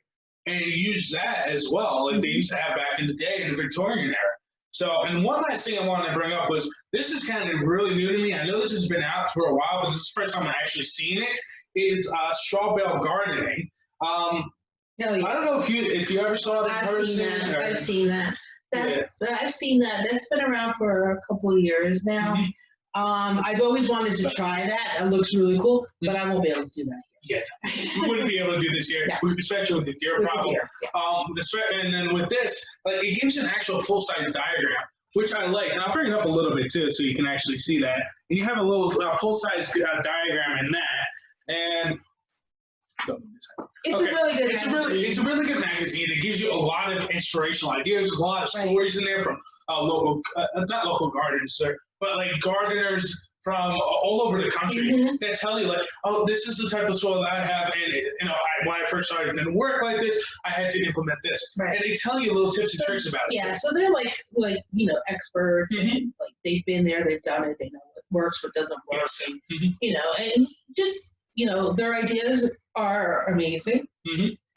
and use that as well, like they used to have back in the day in the Victorian era. So, and one last thing I wanted to bring up was, this is kind of really new to me. I know this has been out for a while, but this is the first time I've actually seen it, is straw bale gardening. Oh, yeah. I don't know if you ever saw that. I've seen that. I've seen that. That's been around for a couple of years now. Mm-hmm. I've always wanted to try that. That looks really cool, but I won't be able to do that. Yeah, we wouldn't be able to do this here, especially with the deer problem. And then with this, like, it gives you an actual full-size diagram, which I like. And I'll bring it up a little bit too, so you can actually see that. And you have a little full-size diagram in that. And it's a really good magazine. It's a really good magazine. It gives you a lot of inspirational ideas. There's a lot of stories in there from local, not local gardens, but like gardeners from all over the country that tell you, like, oh, this is the type of soil that I have, and you know, when I first started, it didn't work like this. I had to implement this, and they tell you little tips and tricks about it. Yeah, so they're like you know, experts, and like they've been there, they've done it, they know what works, what doesn't work, and you know, and just, you know, their ideas are amazing,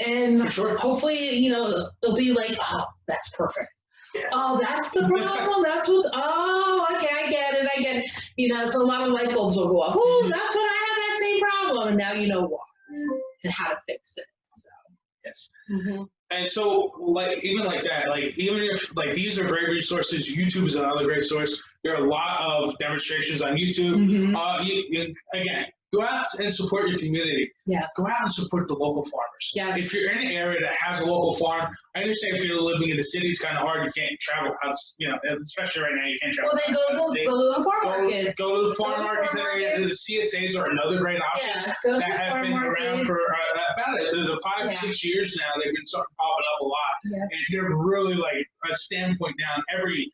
and for sure. Hopefully, you know, they'll be like, oh, that's perfect. Yeah. Oh, that's the problem. That's what. Oh, okay, I get it. You know, so a lot of light bulbs will go off. Oh, that's what I had that same problem, and now you know why and how to fix it. So yes. And so, like, even like that, like, even if, like, these are great resources, YouTube is another great source. There are a lot of demonstrations on YouTube. Again, go out and support your community. Yes. Go out and support the local farmers. Yes. If you're in an area that has a local farm, I understand if you're living in the city, it's kind of hard. You can't travel out, you know, especially right now, you can't travel. Well, then go to the farm markets. Go to the farm markets. The CSAs are another great option that have been around for about the 5 or 6 years now. They've been starting popping up a lot, and they're really like a standpoint down every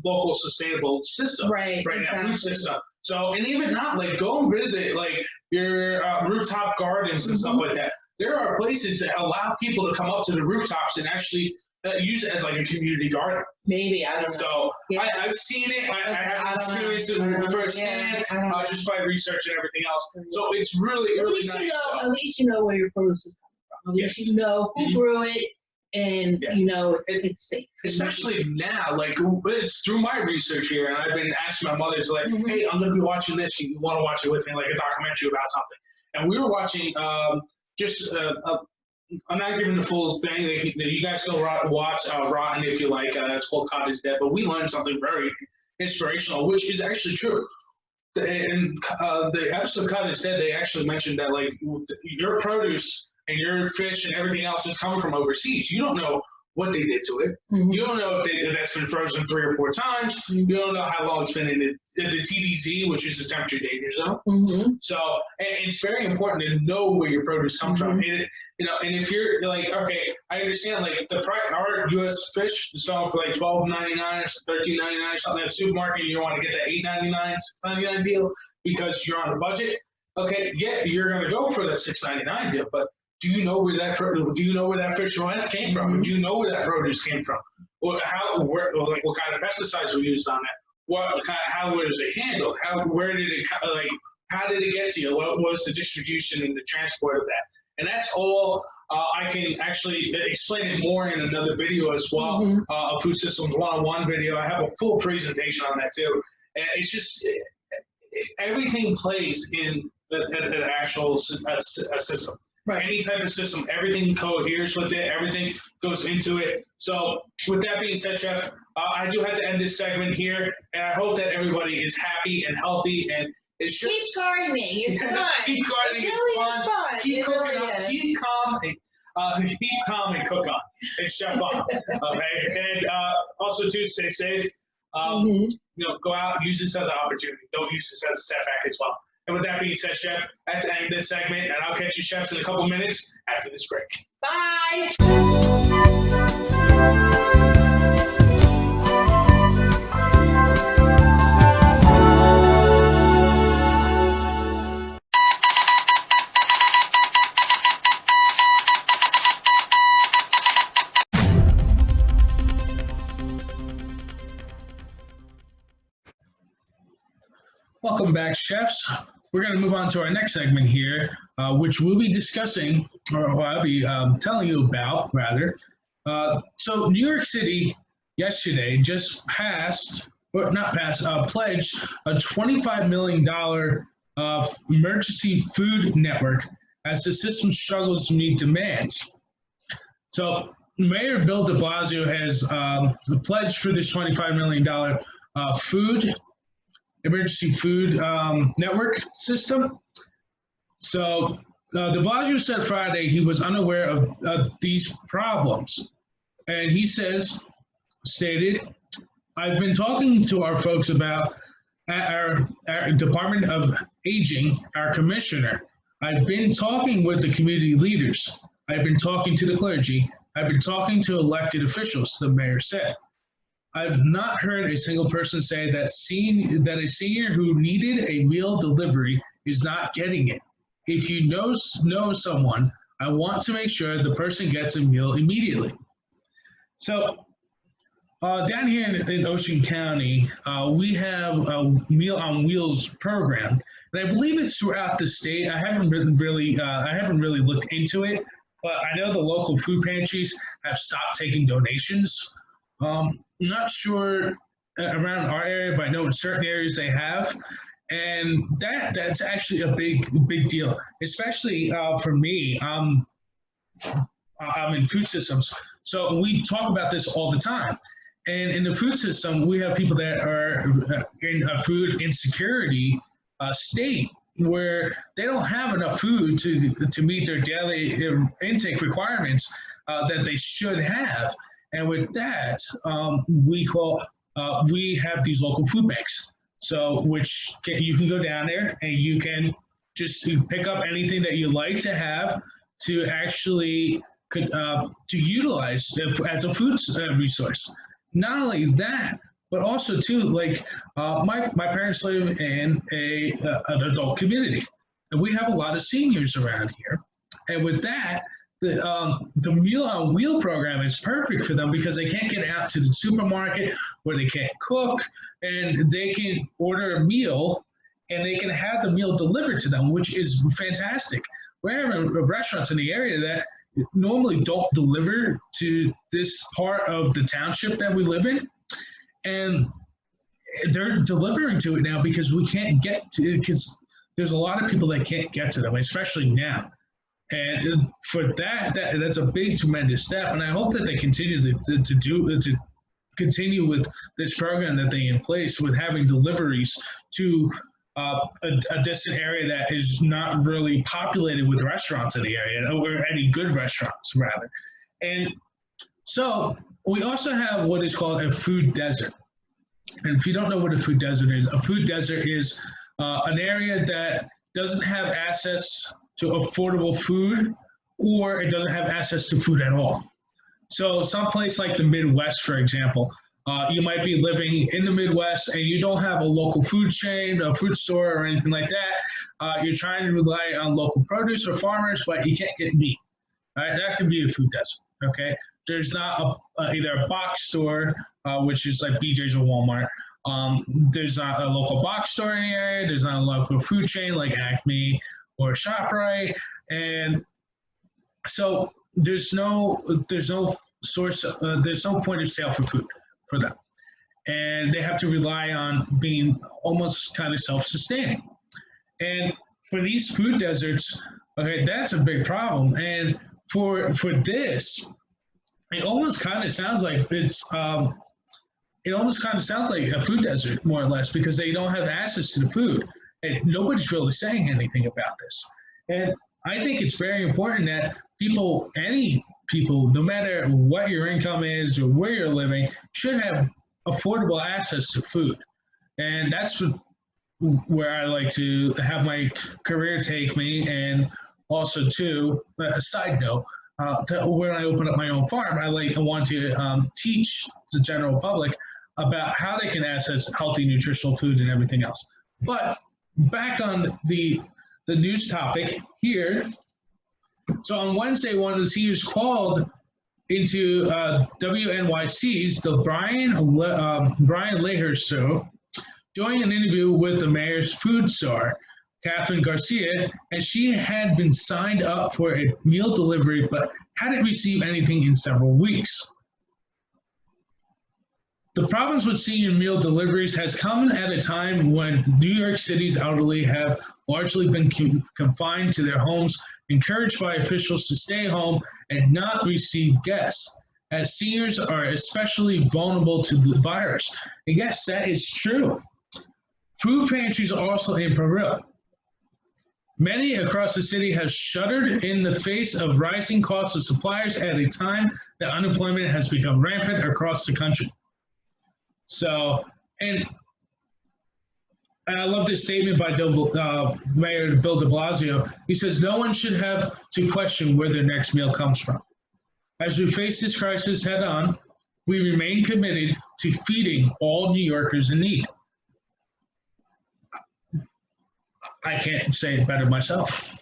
local sustainable system now, food system. So, and even not, like, go and visit, like, your rooftop gardens and stuff like that. There are places that allow people to come up to the rooftops and actually use it as, like, a community garden. Maybe, I don't know. So, I've seen it. I haven't experienced it firsthand, just by research and everything else. So, it's really, really nice. At least you know where your produce is coming from. At least you know who grew it. And you know, it's safe. Especially now, like, it's through my research here, and I've been asking my mother, like, hey, I'm going to be watching this. You want to watch it with me, like a documentary about something. And we were watching I'm not giving the full thing. You guys still watch Rotten if you like. It's called Cod is Dead. But we learned something very inspirational, which is actually true. In the episode Cod is Dead, they actually mentioned that, like, your produce and your fish and everything else is coming from overseas. You don't know what they did to it. You don't know if that's been frozen 3 or 4 times. You don't know how long it's been in the TDZ, which is the temperature danger zone. So, and it's very important to know where your produce comes from. And, you know, and if you're like, okay, I understand, like, our U.S. fish is selling for like $12.99 or $13.99 or something at the supermarket, and you want to get that $8.99, $6.99 deal because you're on a budget. Okay, yeah, you're going to go for the $6.99 deal, but do you know where that fish came from? Do you know where that produce came from? Or what kind of pesticides were used on it? How was it handled? How did it get to you? What was the distribution and the transport of that? And that's all. I can actually explain it more in another video as well. A Food Systems 101 video. I have a full presentation on that too. And it's just everything plays in an actual system. Any type of system, everything coheres with it, everything goes into it. So with that being said, Chef, I do have to end this segment here, and I hope that everybody is happy and healthy, and it's just— keep gardening, it's fun. Keep gardening, it's fun. Keep cooking on, keep calm and cook on. It's Chef on. Okay, and also too, stay safe. You know, go out, use this as an opportunity. Don't use this as a setback as well. And with that being said, Chef, that's the end of this segment, and I'll catch you, chefs, in a couple minutes after this break. Bye. Welcome back, chefs. We're going to move on to our next segment here, which we'll be discussing, or I'll be telling you about, rather. So New York City yesterday just passed, or not passed, pledged a $25 million emergency food network as the system struggles to meet demands. So Mayor Bill de Blasio has pledged for this $25 million emergency food network system. So de Blasio said Friday he was unaware of these problems. And he stated, I've been talking to our folks about our Department of Aging, our commissioner. I've been talking with the community leaders. I've been talking to the clergy. I've been talking to elected officials, the mayor said. I've not heard a single person say that a senior who needed a meal delivery is not getting it. If you know someone, I want to make sure the person gets a meal immediately. So down here in Ocean County, we have a Meal on Wheels program, and I believe it's throughout the state. I haven't really looked into it, but I know the local food pantries have stopped taking donations. I'm not sure around our area, but I know in certain areas they have, and that's actually a big deal, especially for me. I'm in food systems, so we talk about this all the time. And in the food system, we have people that are in a food insecurity state where they don't have enough food to meet their daily intake requirements that they should have. And with that, we have these local food banks. So you can go down there and you can just pick up anything that you like to have to actually to utilize as a food resource. Not only that, but also too, like my parents live in an adult community, and we have a lot of seniors around here. And with that, the Meal on Wheel program is perfect for them because they can't get out to the supermarket where they can't cook, and they can order a meal and they can have the meal delivered to them, which is fantastic. We're in restaurants in the area that normally don't deliver to this part of the township that we live in, and they're delivering to it now because we can't get to it, because there's a lot of people that can't get to them, especially now. And for that's a big, tremendous step. And I hope that they continue to continue with this program that they in place with having deliveries to a distant area that is not really populated with restaurants in the area, or any good restaurants rather. And so we also have what is called a food desert. And if you don't know what a food desert is an area that doesn't have access to affordable food, or it doesn't have access to food at all. So someplace like the Midwest, for example, you might be living in the Midwest and you don't have a local food chain, a food store, or anything like that. You're trying to rely on local produce or farmers, but you can't get meat. Right? That could be a food desert. Okay, there's not either a box store, which is like BJ's or Walmart. There's not a local box store in the area. There's not a local food chain like Acme or ShopRite, and so there's no source, there's no point of sale for food for them, and they have to rely on being almost kind of self-sustaining. And for these food deserts, okay, that's a big problem. And for this, it almost kind of sounds like it almost kind of sounds like a food desert, more or less, because they don't have access to the food. And nobody's really saying anything about this. And I think it's very important that any people, no matter what your income is or where you're living, should have affordable access to food. And that's what where I like to have my career take me, and also too, a side note, when I open up my own farm, I want to teach the general public about how they can access healthy, nutritional food and everything else. But back on the news topic here. So on Wednesday, one of the seniors called into WNYC's the Brian Leher show during an interview with the mayor's food czar, Catherine Garcia, and she had been signed up for a meal delivery but hadn't received anything in several weeks. The problems with senior meal deliveries has come at a time when New York City's elderly have largely been confined to their homes, encouraged by officials to stay home and not receive guests, as seniors are especially vulnerable to the virus. And yes, that is true. Food pantries are also in peril. Many across the city have shuttered in the face of rising costs of suppliers at a time that unemployment has become rampant across the country. So, and I love this statement by Mayor Bill de Blasio. He says, no one should have to question where their next meal comes from. As we face this crisis head on, we remain committed to feeding all New Yorkers in need. I can't say it better myself,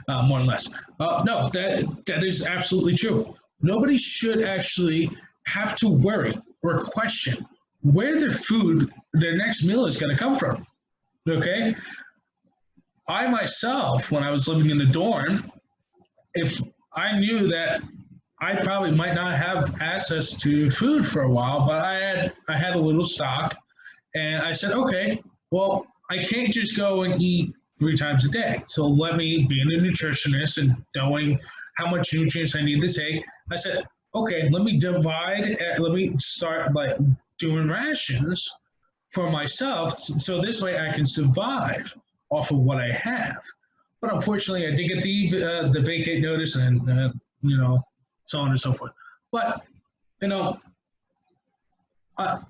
more or less. No, that is absolutely true. Nobody should actually have to worry or question where their next meal is going to come from. Okay? I myself, when I was living in the dorm, if I knew that I probably might not have access to food for a while, but I had a little stock, and I said, okay, well, I can't just go and eat 3 times a day. So let me, being a nutritionist and knowing how much nutrients I need to take, I said, okay, let me start like doing rations for myself, so this way I can survive off of what I have. But unfortunately, I did get the vacate notice, and so on and so forth. But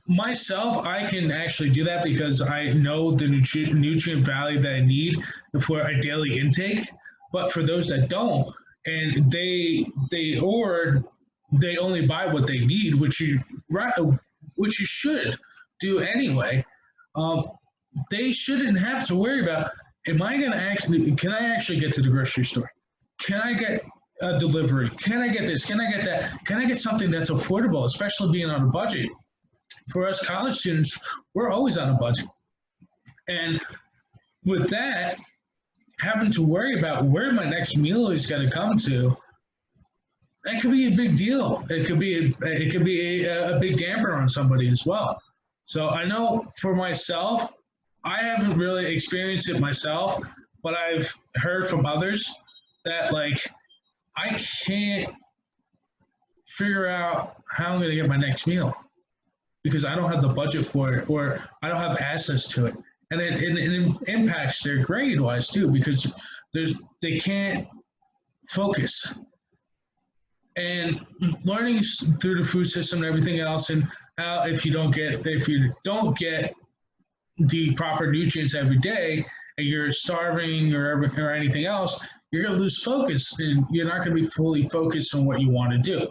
myself, I can actually do that because I know the nutrient value that I need for a daily intake. But for those that don't, and they only buy what they need, which you should do anyway. They shouldn't have to worry about, can I actually get to the grocery store? Can I get a delivery? Can I get this? Can I get that? Can I get something that's affordable, especially being on a budget? For us college students, we're always on a budget. And with that, having to worry about where my next meal is going to come to, that could be a big deal. It could be a big damper on somebody as well. So I know for myself, I haven't really experienced it myself, but I've heard from others that I can't figure out how I'm going to get my next meal because I don't have the budget for it, or I don't have access to it. And it impacts their grade wise too, because they can't focus. And learning through the food system and everything else, and how if you don't get the proper nutrients every day, and you're starving or anything else, you're going to lose focus, and you're not going to be fully focused on what you want to do.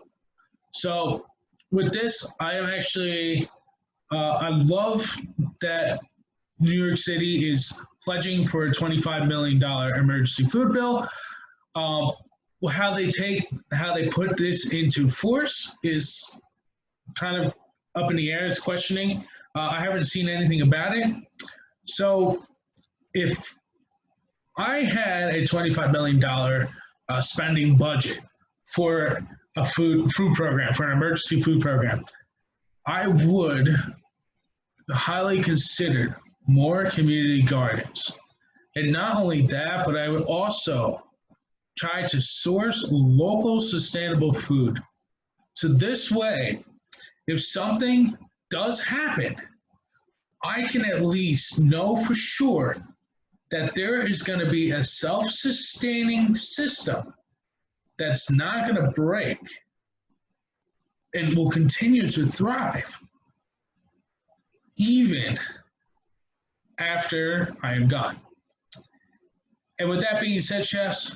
So with this, I am actually I love that New York City is pledging for a $25 million emergency food bill. How they put this into force is kind of up in the air. It's questioning. I haven't seen anything about it. So if I had a $25 million spending budget for a food program, for an emergency food program, I would highly consider more community gardens. And not only that, but I would also try to source local sustainable food. So this way, if something does happen, I can at least know for sure that there is going to be a self-sustaining system that's not going to break and will continue to thrive, even after I am gone. And with that being said, chefs,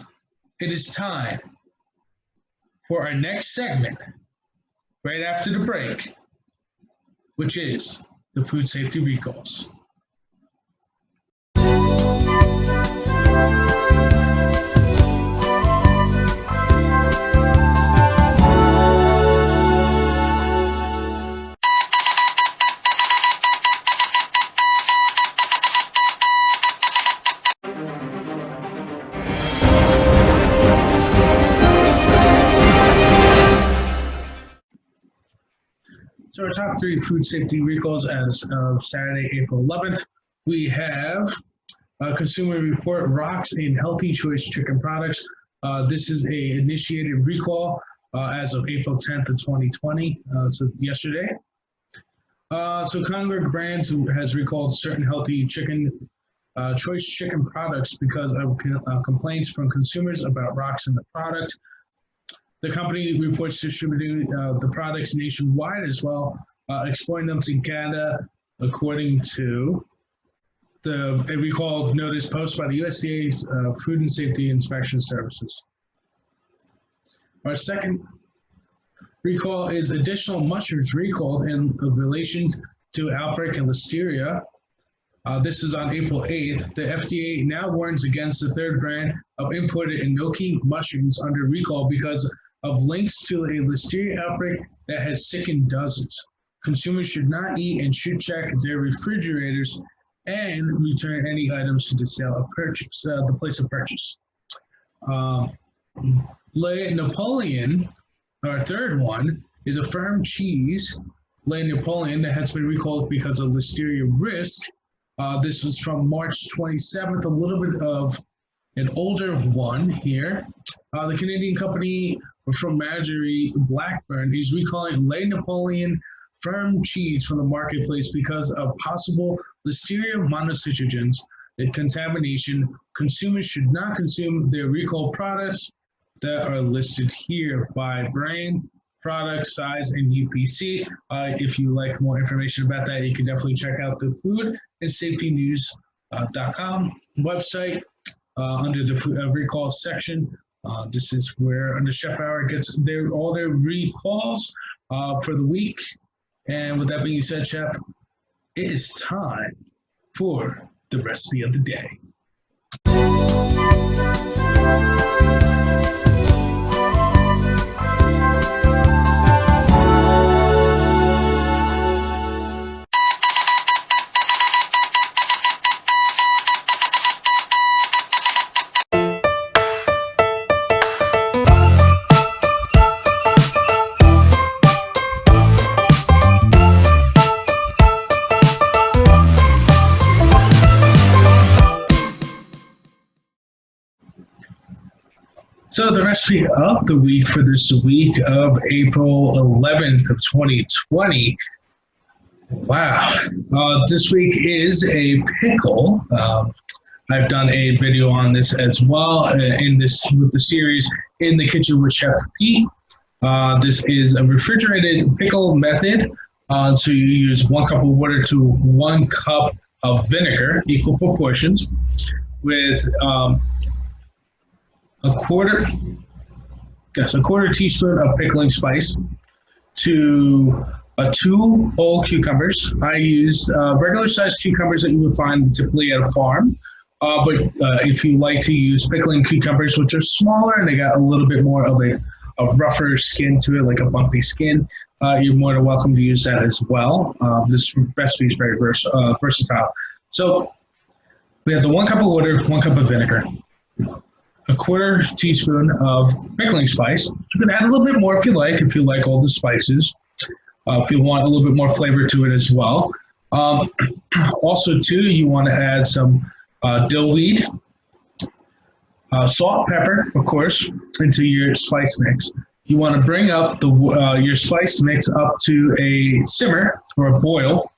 it is time for our next segment right after the break, which is the food safety recalls. So our top 3 food safety recalls as of Saturday, April 11th, we have Consumer Report rocks in Healthy Choice chicken products. This is a initiated recall as of April 10th of 2020, so yesterday. So Congreg Brands has recalled certain Healthy Choice chicken products because of complaints from consumers about rocks in the product. The company reports distributing the products nationwide as well, exporting them to Canada, according to a recall notice posted by the USDA Food and Safety Inspection Services. Our second recall is additional mushrooms recalled in relation to outbreak of listeria. This is on April 8th. The FDA now warns against the third brand of imported enoki mushrooms under recall because of links to a listeria outbreak that has sickened dozens. Consumers should not eat and should check their refrigerators and return any items to the place of purchase. Le Napoleon, our third one, is a firm cheese, Le Napoleon, that has been recalled because of listeria risk. This was from March 27th, a little bit of an older one here. The Canadian company from Marjorie Blackburn is recalling Le Napoleon firm cheese from the marketplace because of possible Listeria monocytogenes and contamination. Consumers should not consume their recalled products that are listed here by brand, product, size, and UPC. If you like more information about that, you can definitely check out the Food and Safety News.com website under the recall section. This is where the Chef Hour gets all their recalls for the week. And with that being said, Chef, it is time for the recipe of the day. So the recipe of the week for this week of April 11th of 2020. Wow. This week is a pickle. I've done a video on this as well with the series In the Kitchen with Chef Pete. This is a refrigerated pickle method. So you use 1 cup of water to 1 cup of vinegar, equal proportions, with a quarter teaspoon of pickling spice to 2 whole cucumbers. I used regular sized cucumbers that you would find typically at a farm. But if you like to use pickling cucumbers, which are smaller and they got a little bit more of a rougher skin to it, like a bumpy skin, you're more than welcome to use that as well. This recipe is very versatile. So we have the 1 cup of water, 1 cup of vinegar, a quarter teaspoon of pickling spice. You can add a little bit more if you like all the spices. If you want a little bit more flavor to it as well. Also, too, you want to add some dill weed, salt, pepper, of course, into your spice mix. You want to bring up your spice mix up to a simmer or a boil.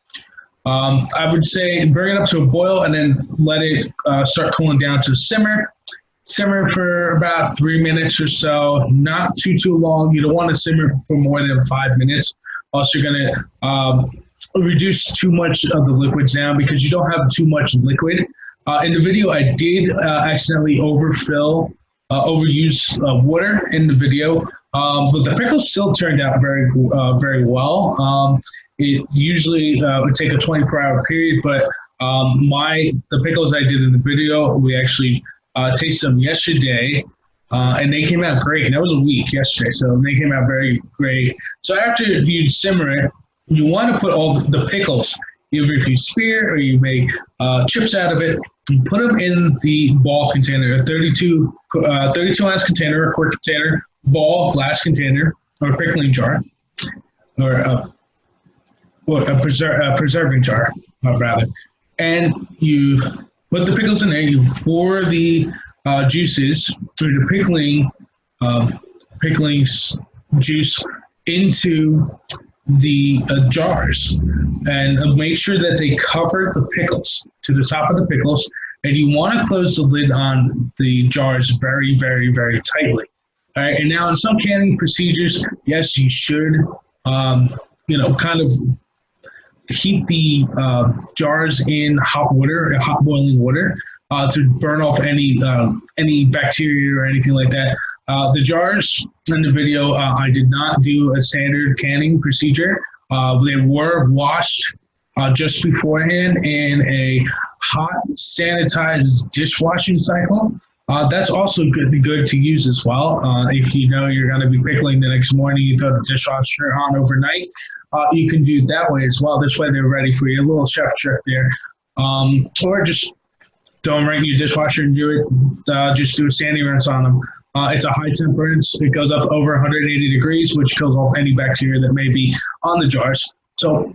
I would say bring it up to a boil and then let it start cooling down to a simmer. Simmer for about 3 minutes or so, not too long. You don't want to simmer for more than 5 minutes. Also, you're going to reduce too much of the liquids down because you don't have too much liquid. In the video, I did accidentally overuse water in the video, but the pickles still turned out very well. It usually would take a 24-hour period, but the pickles I did in the video, we actually tasted them yesterday, and they came out great. And that was a week yesterday, so they came out very great. So after you simmer it, you want to put all the pickles, either if you spear or you make chips out of it, and put them in the ball container, a 32 ounce container, a quart container, ball, glass container, or a pickling jar, or a preserving jar, rather. And you put the pickles in there, you pour the juices through the pickling juice into the jars, and make sure that they cover the pickles to the top of the pickles, and you want to close the lid on the jars very, very, very tightly. All right, and now in some canning procedures, yes, you should, kind of heat the jars in hot water, hot boiling water, to burn off any bacteria or anything like that. The jars in the video, I did not do a standard canning procedure. They were washed just beforehand in a hot sanitized dishwashing cycle. That's also good to use as well. If you know you're going to be pickling the next morning, you throw the dishwasher on overnight, you can do it that way as well. This way they're ready for you. A little chef trick there. Or just don't run your dishwasher and do it. Just do a sandy rinse on them. It's a high temp rinse. It goes up over 180 degrees, which kills off any bacteria that may be on the jars. So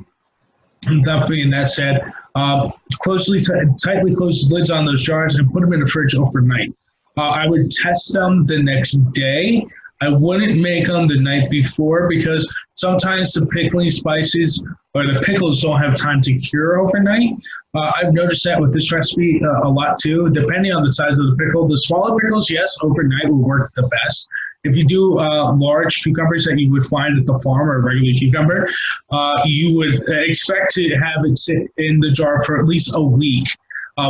that being that said, tightly close the lids on those jars and put them in the fridge overnight. I would test them the next day. I wouldn't make them the night before because sometimes the pickling spices or the pickles don't have time to cure overnight. I've noticed that with this recipe a lot too, depending on the size of the pickle. The smaller pickles, yes, overnight will work the best. If you do large cucumbers that you would find at the farm or a regular cucumber, you would expect to have it sit in the jar for at least a week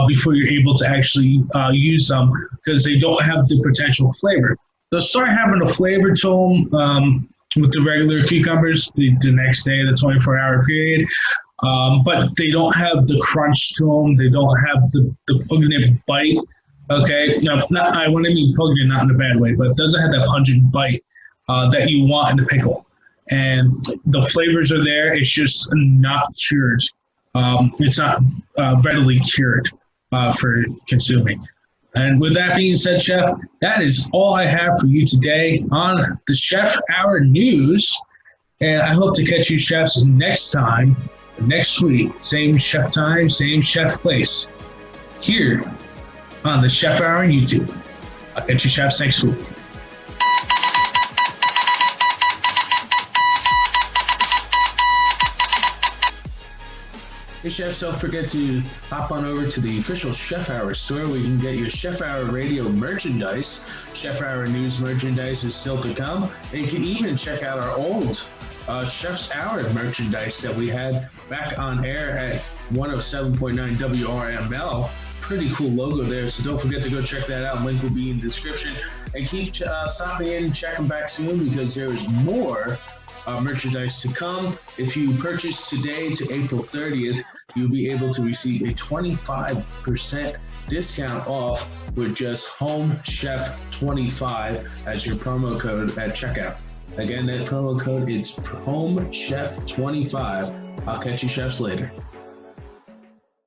before you're able to actually use them because they don't have the potential flavor. They'll start having a flavor to them with the regular cucumbers the next day, the 24-hour period, but they don't have the crunch to them. They don't have the pungent bite. Okay, I want to mean pungent, not in a bad way, but it doesn't have that pungent bite that you want in the pickle. And the flavors are there. It's just not cured. It's not readily cured for consuming. And with that being said, Chef, that is all I have for you today on the Chef Hour News. And I hope to catch you chefs next time, next week, same chef time, same chef place, here on the Chef Hour on YouTube. I'll catch you chefs next week. Hey chefs, don't forget to hop on over to the official Chef Hour store where you can get your Chef Hour Radio merchandise. Chef Hour News merchandise is still to come. And you can even check out our old Chef's Hour merchandise that we had back on air at 107.9 WRML. Pretty cool logo there, so don't forget to go check that out. Link will be in the description. And keep stopping in and checking back soon because there is more merchandise to come. If you purchase today to April 30th, you'll be able to receive a 25% discount off with just Home Chef 25 as your promo code at checkout. Again, that promo code is Home Chef 25. I'll catch you chefs later.